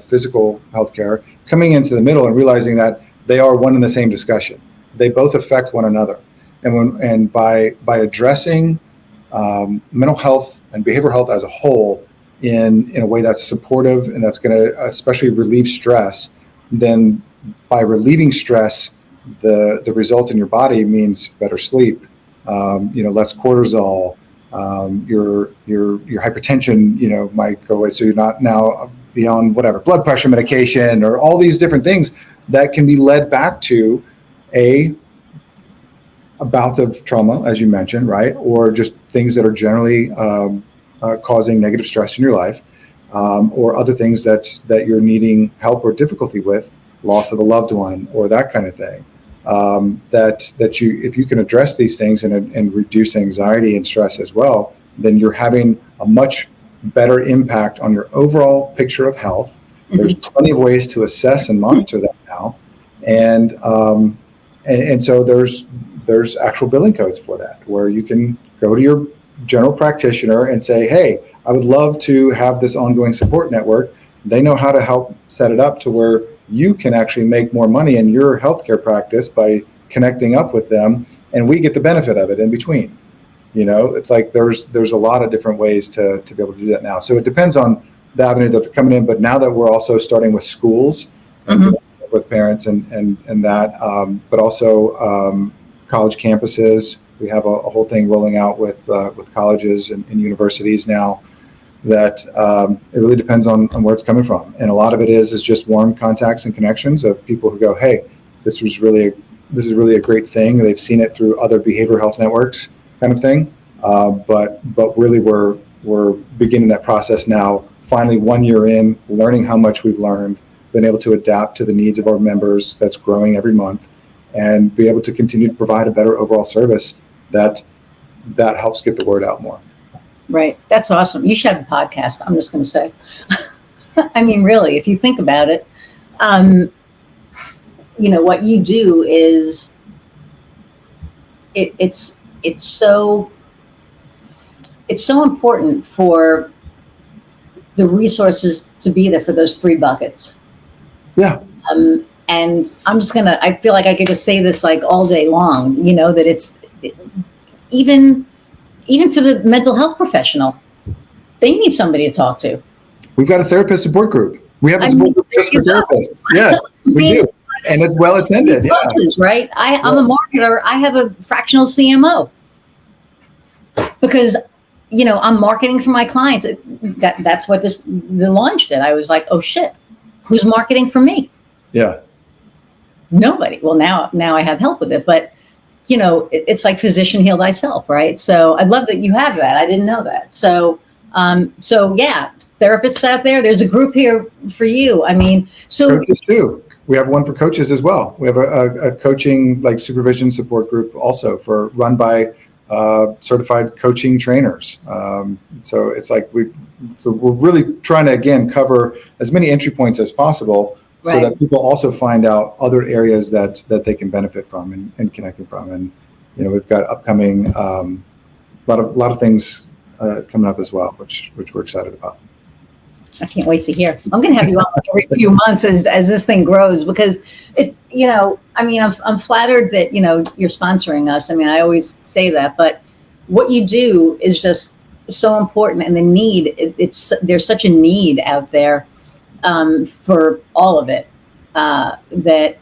physical health care, coming into the middle and realizing that they are one and the same discussion. They both affect one another. And by addressing mental health and behavioral health as a whole in a way that's supportive and that's going to especially relieve stress, then by relieving stress, the result in your body means better sleep, less cortisol, your hypertension, might go away. So you're not now beyond whatever blood pressure medication or all these different things that can be led back to a bout of trauma, as you mentioned, right? Or just things that are generally causing negative stress in your life, or other things that you're needing help or difficulty with, loss of a loved one, or that kind of thing. That you, if you can address these things and reduce anxiety and stress as well, then you're having a much better impact on your overall picture of health. Mm-hmm. There's plenty of ways to assess and monitor that now, and so there's actual billing codes for that, where you can go to your general practitioner and say, hey, I would love to have this ongoing support network. They know how to help set it up to where you can actually make more money in your healthcare practice by connecting up with them, and we get the benefit of it in between. It's like there's a lot of different ways to be able to do that now. So it depends on the avenue that they're coming in, but now that we're also starting with schools, mm-hmm. with parents and that, but also college campuses. We have a whole thing rolling out with colleges and universities now. That it really depends on where it's coming from, and a lot of it is just warm contacts and connections of people who go, hey, this is really a great thing. They've seen it through other behavioral health networks, kind of thing. But really, we're beginning that process now. Finally, 1 year in, learning how much we've learned, been able to adapt to the needs of our members. That's growing every month, and be able to continue to provide a better overall service that helps get the word out more. Right. That's awesome. You should have a podcast. I'm just going to say, I mean, really, if you think about it, what you do is it's so important for the resources to be there for those three buckets. Yeah. And I feel like I could just say this like all day long, that it's even for the mental health professional, they need somebody to talk to. We've got a therapist support group. We have a support group just for therapists. Yes, we do. And it's well attended. Yeah. Right. I'm a marketer. I have a fractional CMO because, I'm marketing for my clients. That's what the launch did. I was like, oh shit, who's marketing for me? Yeah. Nobody. Well, now I have help with it, but it's like physician heal thyself, right? So I love that you have that. I didn't know that. So yeah, therapists out there, there's a group here for you. I mean, so coaches too. We have one for coaches as well. We have a coaching like supervision support group also run by certified coaching trainers. So it's like we're really trying to again cover as many entry points as possible, so that people also find out other areas that they can benefit from and connecting from. And we've got upcoming a lot of things coming up as well, which we're excited about. I can't wait to hear. I'm going to have you on every few months as this thing grows, because I'm flattered that, you're sponsoring us. I mean, I always say that, but what you do is just so important, and the need, there's such a need out there, for all of it, that,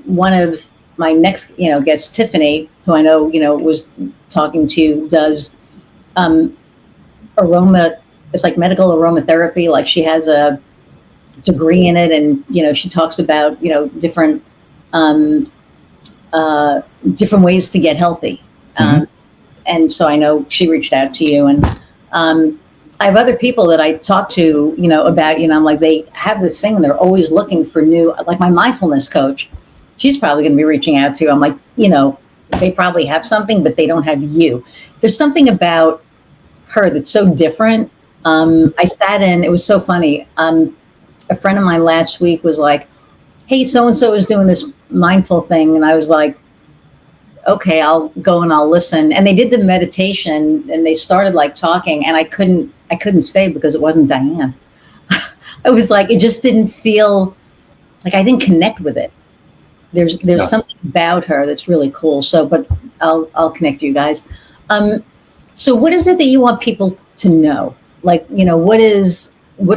one of my next, guests, Tiffany, who I know, was talking to, does, aroma. It's like medical aromatherapy. Like, she has a degree in it, and she talks about different different ways to get healthy. And so I know she reached out to you, and I have other people that I talk to, about, I'm like, they have this thing and they're always looking for new, like my mindfulness coach, she's probably going to be reaching out to you. I'm like, they probably have something, but they don't have you. There's something about her that's so different. I sat in, it was so funny. A friend of mine last week was like, hey, so-and-so is doing this mindful thing. And I was like, okay, I'll go and I'll listen. And they did the meditation and they started like talking, and I couldn't stay because it wasn't Diane. I was like, it just didn't feel like, I didn't connect with it. There's something about her that's really cool. So, but I'll connect you guys. So what is it that you want people to know? Like, what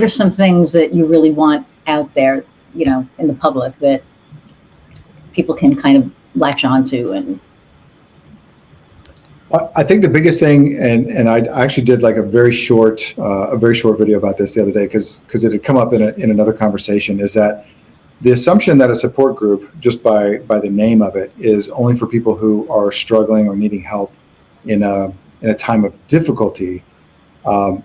are some things that you really want out there, in the public that people can kind of latch onto? And I think the biggest thing, and I actually did like a very short video about this the other day, because it had come up in another conversation, is that the assumption that a support group, just by the name of it, is only for people who are struggling or needing help in a time of difficulty.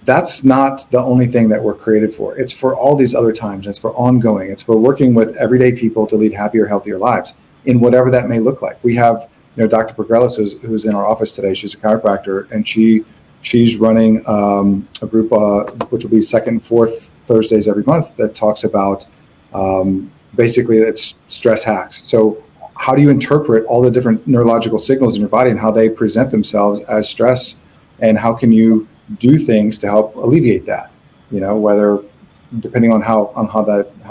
That's not the only thing that we're created for. It's for all these other times. It's for ongoing. It's for working with everyday people to lead happier, healthier lives in whatever that may look like. We have, Dr. Progrellis, who's in our office today. She's a chiropractor, and she's running a group which will be second and fourth Thursdays every month, that talks about basically it's stress hacks. So how do you interpret all the different neurological signals in your body and how they present themselves as stress, and how can you do things to help alleviate that, whether depending on how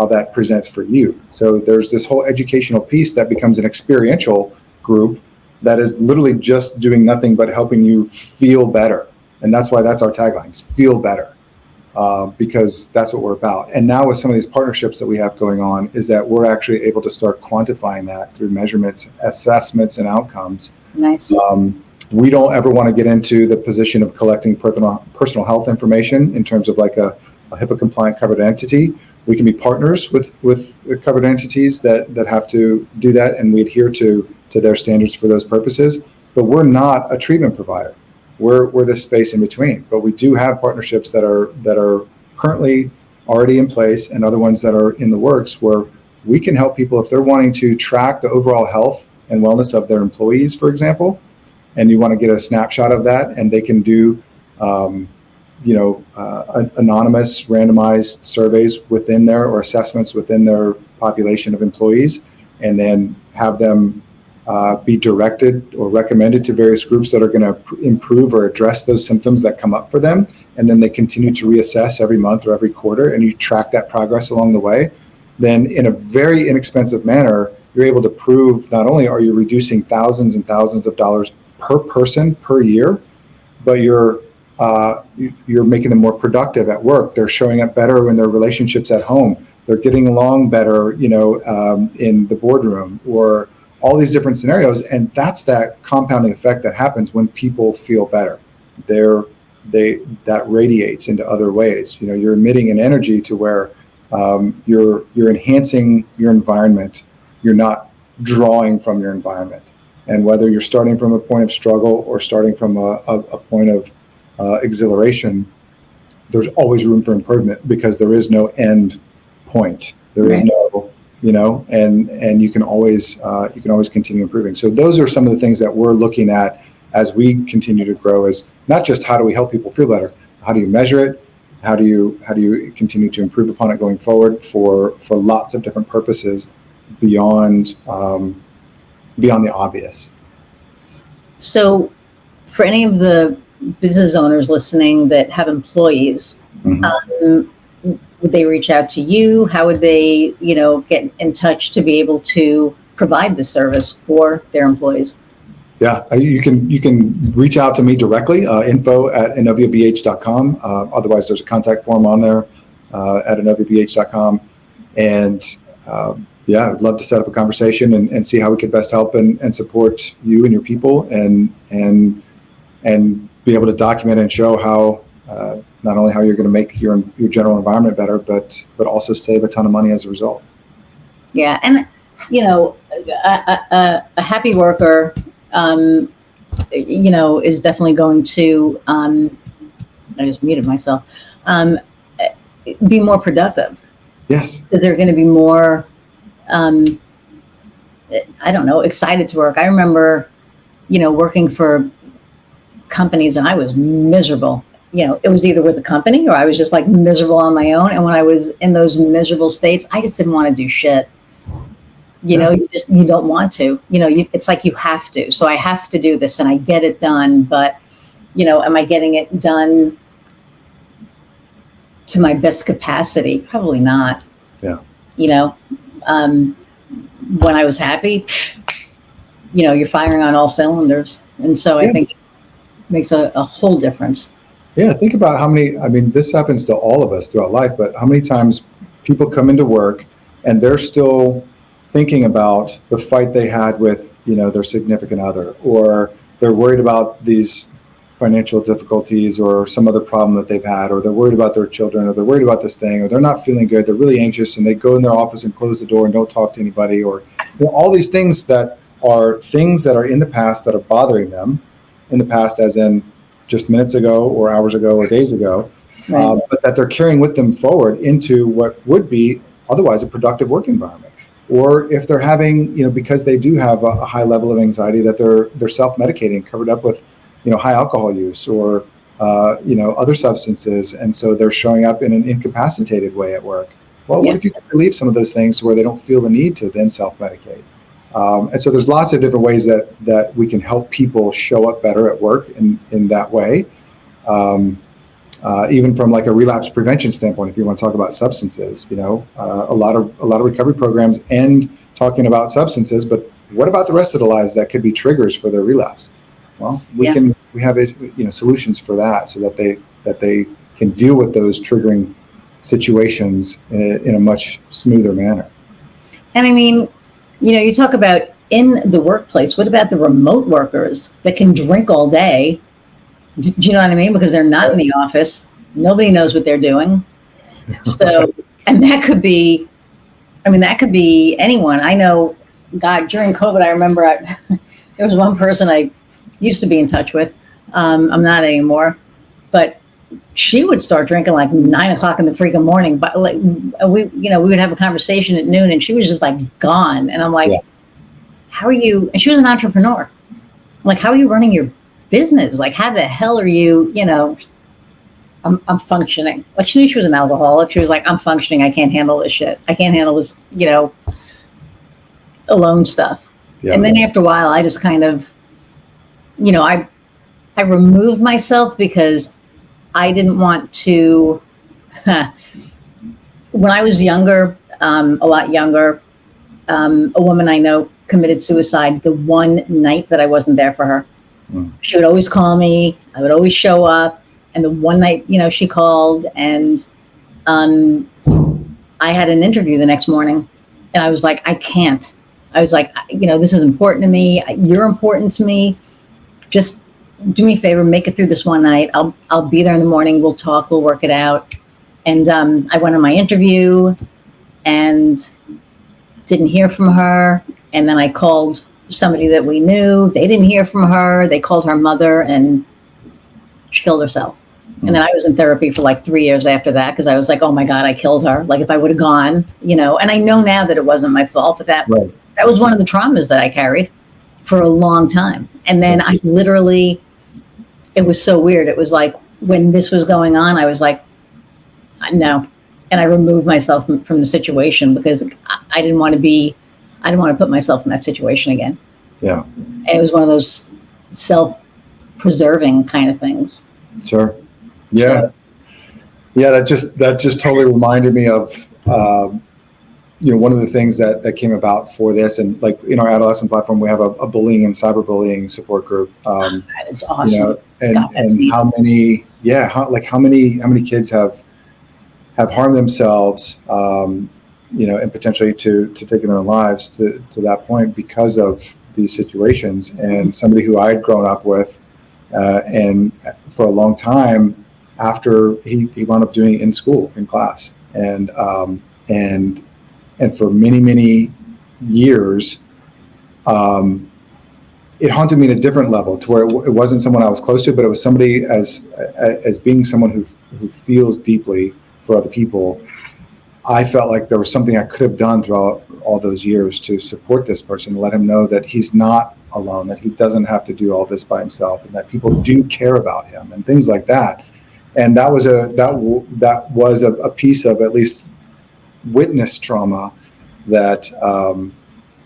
that presents for you. So there's this whole educational piece that becomes an experiential group that is literally just doing nothing but helping you feel better. And that's why that's our tagline, is feel better, because that's what we're about. And now with some of these partnerships that we have going on, is that we're actually able to start quantifying that through measurements, assessments, and outcomes. Nice. We don't ever want to get into the position of collecting personal health information in terms of like a HIPAA compliant covered entity. We can be partners with the covered entities that have to do that, and we adhere to their standards for those purposes. But we're not a treatment provider. We're this space in between. But we do have partnerships that are currently already in place, and other ones that are in the works, where we can help people if they're wanting to track the overall health and wellness of their employees, for example, and you want to get a snapshot of that, and they can do anonymous randomized surveys within there, or assessments within their population of employees, and then have them be directed or recommended to various groups that are going to improve or address those symptoms that come up for them. And then they continue to reassess every month or every quarter, and you track that progress along the way. Then in a very inexpensive manner, you're able to prove not only are you reducing thousands and thousands of dollars per person per year, but you're making them more productive at work. They're showing up better in their relationships at home. They're getting along better, in the boardroom, or all these different scenarios. And that's that compounding effect that happens when people feel better. That radiates into other ways. You're emitting an energy to where you're enhancing your environment. You're not drawing from your environment. And whether you're starting from a point of struggle or starting from a point of exhilaration, there's always room for improvement because there is no end point. There is no, and you can always continue improving. So those are some of the things that we're looking at as we continue to grow. Is not just how do we help people feel better, how do you measure it, how do you continue to improve upon it going forward for lots of different purposes beyond the obvious. So for any of the business owners listening that have employees, would they reach out to you? How would they, get in touch to be able to provide the service for their employees? Yeah, you can reach out to me directly, info@inoviabh.com. Otherwise, there's a contact form on there at inoviabh.com. And I'd love to set up a conversation and see how we could best help and support you and your people and be able to document and show how not only how you're going to make your general environment better, but also save a ton of money as a result. Yeah, and a happy worker, is definitely going to. I just muted myself. Be more productive. Yes, they're going to be more. Excited to work. I remember, working for companies and I was miserable. It was either with the company or I was just like miserable on my own. And when I was in those miserable states, I just didn't want to do shit. You don't want to, it's like you have to. So I have to do this and I get it done. But, am I getting it done to my best capacity? Probably not. Yeah. When I was happy, you're firing on all cylinders. And so I think it makes a whole difference. Yeah, think about how many, this happens to all of us throughout life, but how many times people come into work and they're still thinking about the fight they had with, their significant other, or they're worried about these financial difficulties or some other problem that they've had, or they're worried about their children, or they're worried about this thing, or they're not feeling good, they're really anxious, and they go in their office and close the door and don't talk to anybody, or all these things that are in the past that are bothering them in the past, as in just minutes ago or hours ago or days ago, right. But that they're carrying with them forward into what would be otherwise a productive work environment. Or if they're having, because they do have a high level of anxiety, that they're self-medicating, covered up with, high alcohol use or, other substances. And so they're showing up in an incapacitated way at work. Well, what if you could relieve some of those things where they don't feel the need to then self-medicate? And so there's lots of different ways that we can help people show up better at work in that way. Even from like a relapse prevention standpoint, if you want to talk about substances, a lot of recovery programs end talking about substances, but what about the rest of the lives that could be triggers for their relapse? Well, we have solutions for that so that they can deal with those triggering situations in a much smoother manner. And you talk about in the workplace. What about the remote workers that can drink all day? Do you know what I mean? Because they're not in the office. Nobody knows what they're doing. So, and that could be anyone. I know, God, during COVID, I remember there was one person I used to be in touch with. I'm not anymore, but she would start drinking like 9:00 in the freaking morning. But like we would have a conversation at noon, and she was just like gone. And I'm like, how are you? And she was an entrepreneur. I'm like, how are you running your business? Like, how the hell are you? I'm functioning. Like, she knew she was an alcoholic. She was like, I'm functioning. I can't handle this shit. I can't handle this, alone stuff. Yeah. And then after a while, I just kind of, I removed myself because I didn't want to. When I was younger, a lot younger, a woman I know committed suicide the one night that I wasn't there for her. She would always call me. I would always show up. And the one night, she called, and I had an interview the next morning, and I was like, I can't. I was like, this is important to me. You're important to me. Just do me a favor, make it through this one night. I'll be there in the morning. We'll talk. We'll work it out. And I went on my interview and didn't hear from her. And then I called somebody that we knew. They didn't hear from her. They called her mother and she killed herself. And then I was in therapy for like 3 years after that because I was like, oh my God, I killed her. Like if I would have gone, you know, and I know now that it wasn't my fault, but that was one of the traumas that I carried for a long time. And then I literally, it was so weird. It was like when this was going on, I was like, no. And I removed myself from the situation because I didn't want to put myself in that situation again. Yeah. And it was one of those self-preserving kind of things. Sure. Yeah. So, yeah. That just totally reminded me of, one of the things that came about for this, and like in our adolescent platform, we have a bullying and cyberbullying support group. That is awesome. And how many kids have harmed themselves, and potentially to taking their own lives to that point because of these situations. And somebody who I had grown up with, and for a long time after he wound up doing it in school, in class. And for many, many years, it haunted me at a different level to where it wasn't someone I was close to, but it was somebody as being someone who feels deeply for other people. I felt like there was something I could have done throughout all those years to support this person, let him know that he's not alone, that he doesn't have to do all this by himself, and that people do care about him and things like that. And that was a piece of at least witness trauma that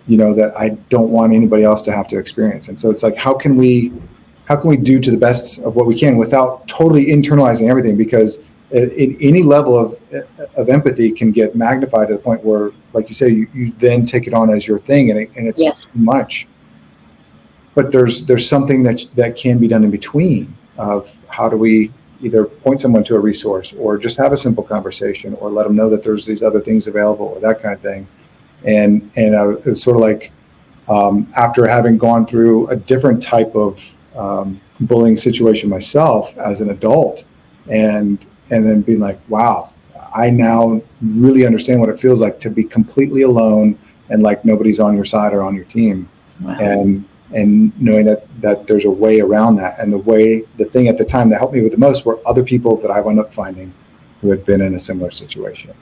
that I don't want anybody else to have to experience. And so it's like, how can we do to the best of what we can without totally internalizing everything? Because any level of empathy can get magnified to the point where, like you say, you then take it on as your thing, and it's too much. But there's something that can be done in between of how do we either point someone to a resource or just have a simple conversation or let them know that there's these other things available or that kind of thing. And it was sort of like after having gone through a different type of bullying situation myself as an adult, and then being like, wow, I now really understand what it feels like to be completely alone and like nobody's on your side or on your team. Wow. And knowing that there's a way around that. And the thing at the time that helped me with the most were other people that I wound up finding who had been in a similar situation.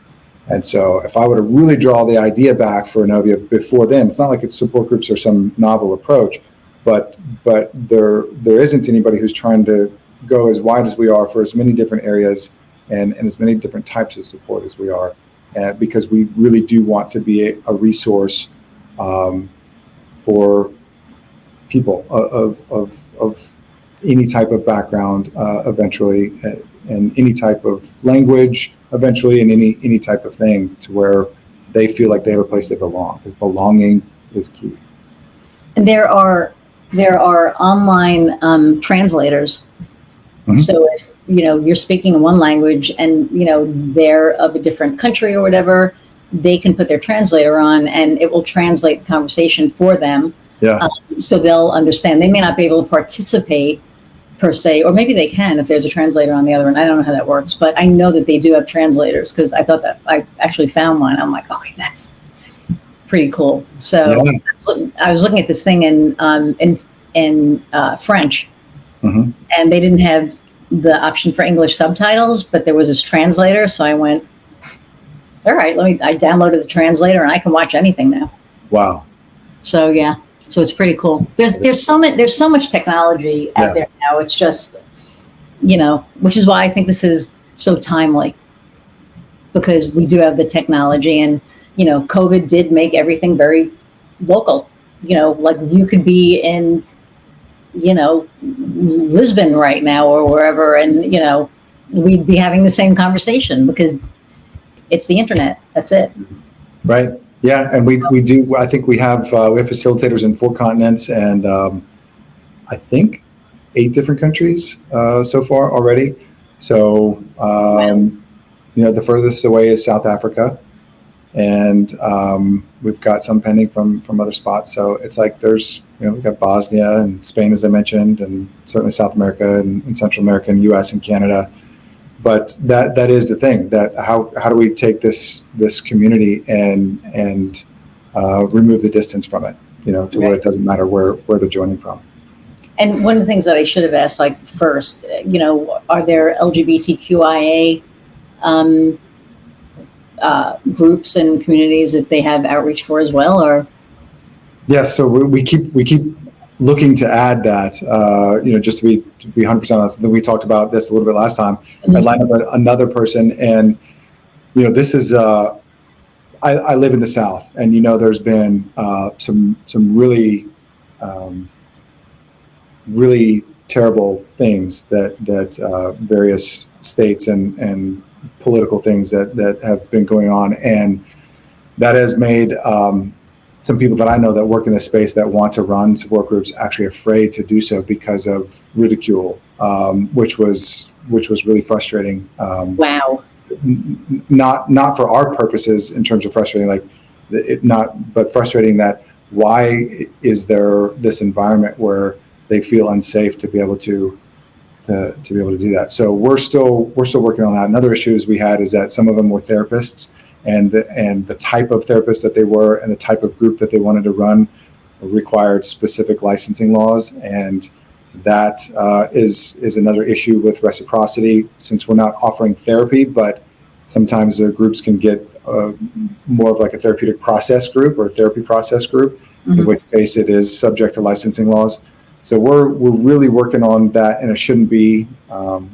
And so if I were to really draw the idea back for Inovia before then, it's not like it's support groups or some novel approach, but there isn't anybody who's trying to go as wide as we are for as many different areas and as many different types of support as we are, because we really do want to be a resource for people of any type of background eventually, and any type of language eventually, and any type of thing, to where they feel like they have a place they belong, because belonging is key. And there are online translators. Mm-hmm. So if you're speaking in one language and they're of a different country or whatever, they can put their translator on and it will translate the conversation for them. Yeah. So they'll understand. They may not be able to participate per se, or maybe they can if there's a translator on the other end. I don't know how that works, but I know that they do have translators, because I thought that I actually found one. I'm like, okay, that's pretty cool. So yeah. I was looking at this thing in French, mm-hmm. and they didn't have the option for English subtitles, but there was this translator. So I went, all right, I downloaded the translator and I can watch anything now. Wow. So yeah. So it's pretty cool. There's so much technology out there now. It's just, which is why I think this is so timely, because we do have the technology, and, COVID did make everything very local. Like you could be in, Lisbon right now or wherever, and, we'd be having the same conversation because it's the internet. That's it. Right. Yeah, and we do. I think we have facilitators in 4 continents, and I think 8 different countries so far already. So the furthest away is South Africa, and we've got some pending from other spots. So it's like there's we've got Bosnia and Spain, as I mentioned, and certainly South America and Central America and U.S. and Canada. but that is the thing, that how do we take this community and remove the distance from it, to where it doesn't matter where they're joining from. And one of the things that I should have asked, like first, are there LGBTQIA groups and communities that they have outreach for as well, or? Yes, so we keep looking to add that. Just to be 100% honest, we talked about this a little bit last time. Mm-hmm. I lined up another person, and this is. I live in the South, and there's been some really really terrible things that various states and political things that have been going on, and that has made some people that I know that work in this space that want to run support groups actually afraid to do so because of ridicule, which was really frustrating. Wow. Not for our purposes in terms of frustrating, but frustrating that why is there this environment where they feel unsafe to be able to do that. So we're still working on that. Another issue we had is that some of them were therapists, and the type of therapist that they were and the type of group that they wanted to run required specific licensing laws, and that is another issue with reciprocity, since we're not offering therapy, but sometimes the groups can get more of like a therapeutic process group or a therapy process group, mm-hmm. in which case it is subject to licensing laws. So we're really working on that, and it shouldn't be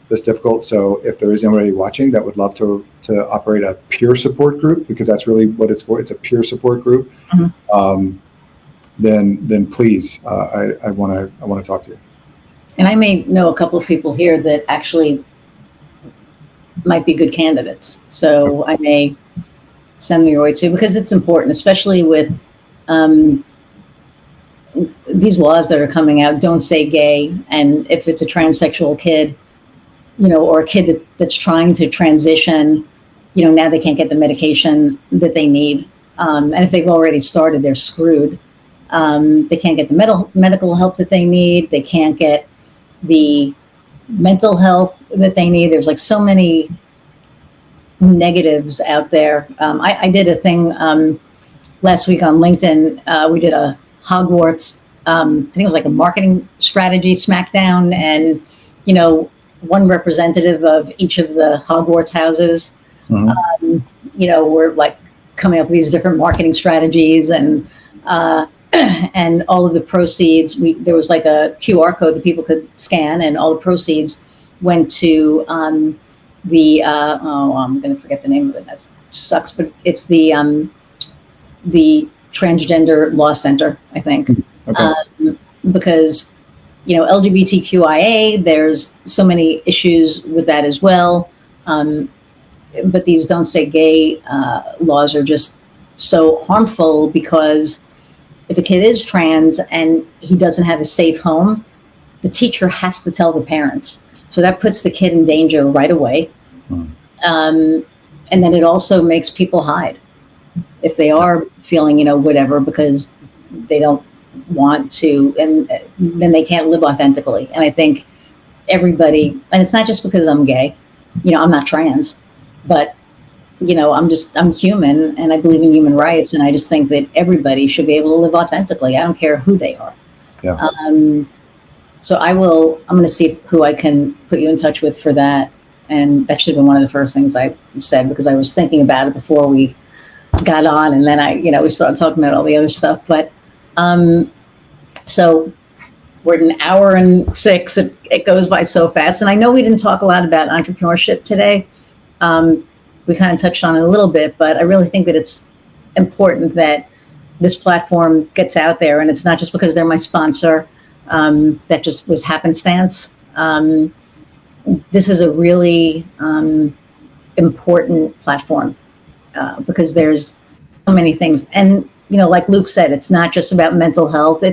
this difficult. So if there is anybody watching that would love to operate a peer support group, because that's really what it's for, it's a peer support group, mm-hmm. Then please, I want to talk to you. And I may know a couple of people here that actually might be good candidates. So I may send them your way too, because it's important, especially with these laws that are coming out. Don't say gay. And if it's a transsexual kid, or a kid that's trying to transition, now they can't get the medication that they need. And if they've already started, they're screwed. They can't get the medical help that they need. They can't get the mental health that they need. There's like so many negatives out there. I did a thing last week on LinkedIn. We did a Hogwarts, I think it was like a marketing strategy smackdown, and one representative of each of the Hogwarts houses, mm-hmm. Were like coming up with these different marketing strategies, and all of the proceeds, there was like a QR code that people could scan, and all the proceeds went to I'm going to forget the name of it. That sucks, but it's the Transgender Law Center, I think. Okay. Because, LGBTQIA, there's so many issues with that as well. But these don't say gay laws are just so harmful, because if a kid is trans and he doesn't have a safe home, the teacher has to tell the parents. So that puts the kid in danger right away. And then it also makes people hide if they are feeling, whatever, because they don't want to, and then they can't live authentically. And I think everybody, and it's not just because I'm gay, I'm not trans, but, I'm human, and I believe in human rights. And I just think that everybody should be able to live authentically. I don't care who they are. Yeah. So I'm going to see who I can put you in touch with for that. And that should have been one of the first things I said, because I was thinking about it before we got on, and then we started talking about all the other stuff. But so we're at 1 hour and 6. It goes by so fast. And I know we didn't talk a lot about entrepreneurship today. We kind of touched on it a little bit, but I really think that it's important that this platform gets out there, and it's not just because they're my sponsor. That just was happenstance. This is a really important platform because there's so many things. And, like Luke said, it's not just about mental health.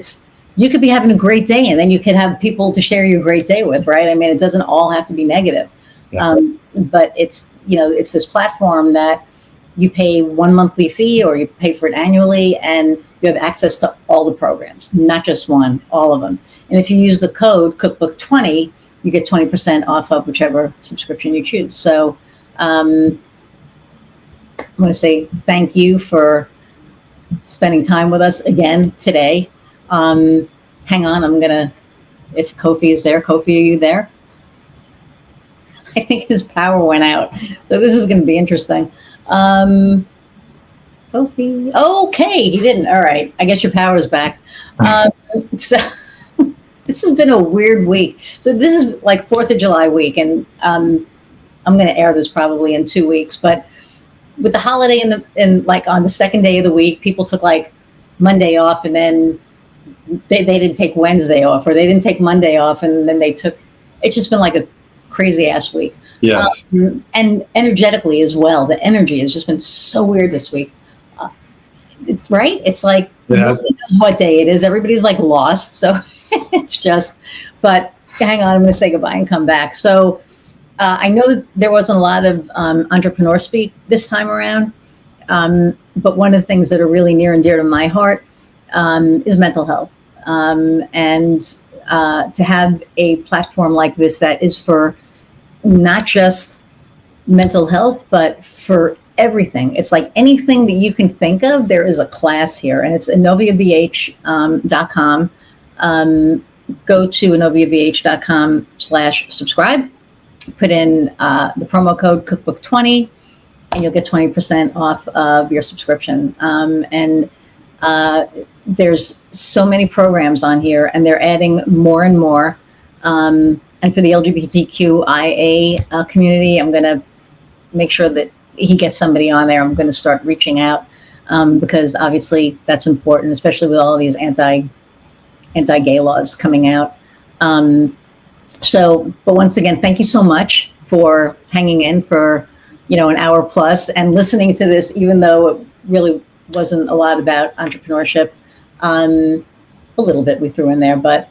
You could be having a great day, and then you could have people to share your great day with, right? I mean, it doesn't all have to be negative. Yeah. But it's this platform that you pay one monthly fee, or you pay for it annually, and you have access to all the programs, not just one, all of them. And if you use the code Cookbook 20, you get 20% off of whichever subscription you choose. So I want to say thank you for spending time with us again today. Hang on, if Kofi is there. Kofi, are you there? I think his power went out. So this is going to be interesting. Kofi. Okay, he didn't. All right. I guess your power is back. So this has been a weird week. So this is like 4th of July week, and I'm going to air this probably in 2 weeks. But with the holiday in like on the second day of the week, people took like Monday off, and then they didn't take Wednesday off, or they didn't take Monday off, and then it's just been like a crazy ass week. Yes. And energetically as well. The energy has just been so weird this week. It's right. It's like nobody knows what day it is. Everybody's like lost. So it's just, but hang on, I'm going to say goodbye and come back. So I know that there wasn't a lot of entrepreneur speak this time around. But one of the things that are really near and dear to my heart is mental health. And to have a platform like this that is for not just mental health, but for everything. It's like anything that you can think of, there is a class here, and it's AnoviaBH.com. Go to AnoviaBH.com/subscribe, put in the promo code Cookbook20, and you'll get 20% off of your subscription. And there's so many programs on here, and they're adding more and more. And for the LGBTQIA community, I'm going to make sure that he gets somebody on there. I'm going to start reaching out because obviously that's important, especially with all of these anti-gay laws coming out. But once again, thank you so much for hanging in for, an hour plus and listening to this, even though it really wasn't a lot about entrepreneurship. A little bit we threw in there, but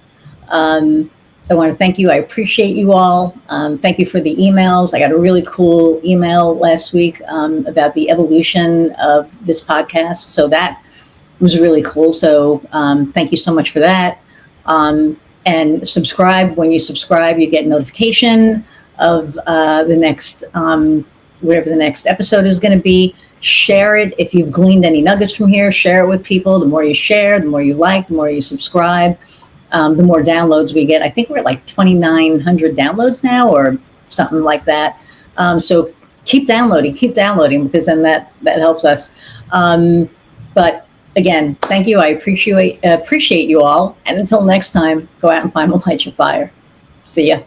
I want to thank you. I appreciate you all. Thank you for the emails. I got a really cool email last week about the evolution of this podcast. So that was really cool. So thank you so much for that. And subscribe. When you subscribe, you get notification of the next, whatever the next episode is going to be. Share it. If you've gleaned any nuggets from here, share it with people. The more you share, the more you like, the more you subscribe, the more downloads we get. I think we're at like 2,900 downloads now or something like that. So keep downloading because then that helps us. But again, thank you. I appreciate you all. And until next time, go out and find a light your fire. See ya.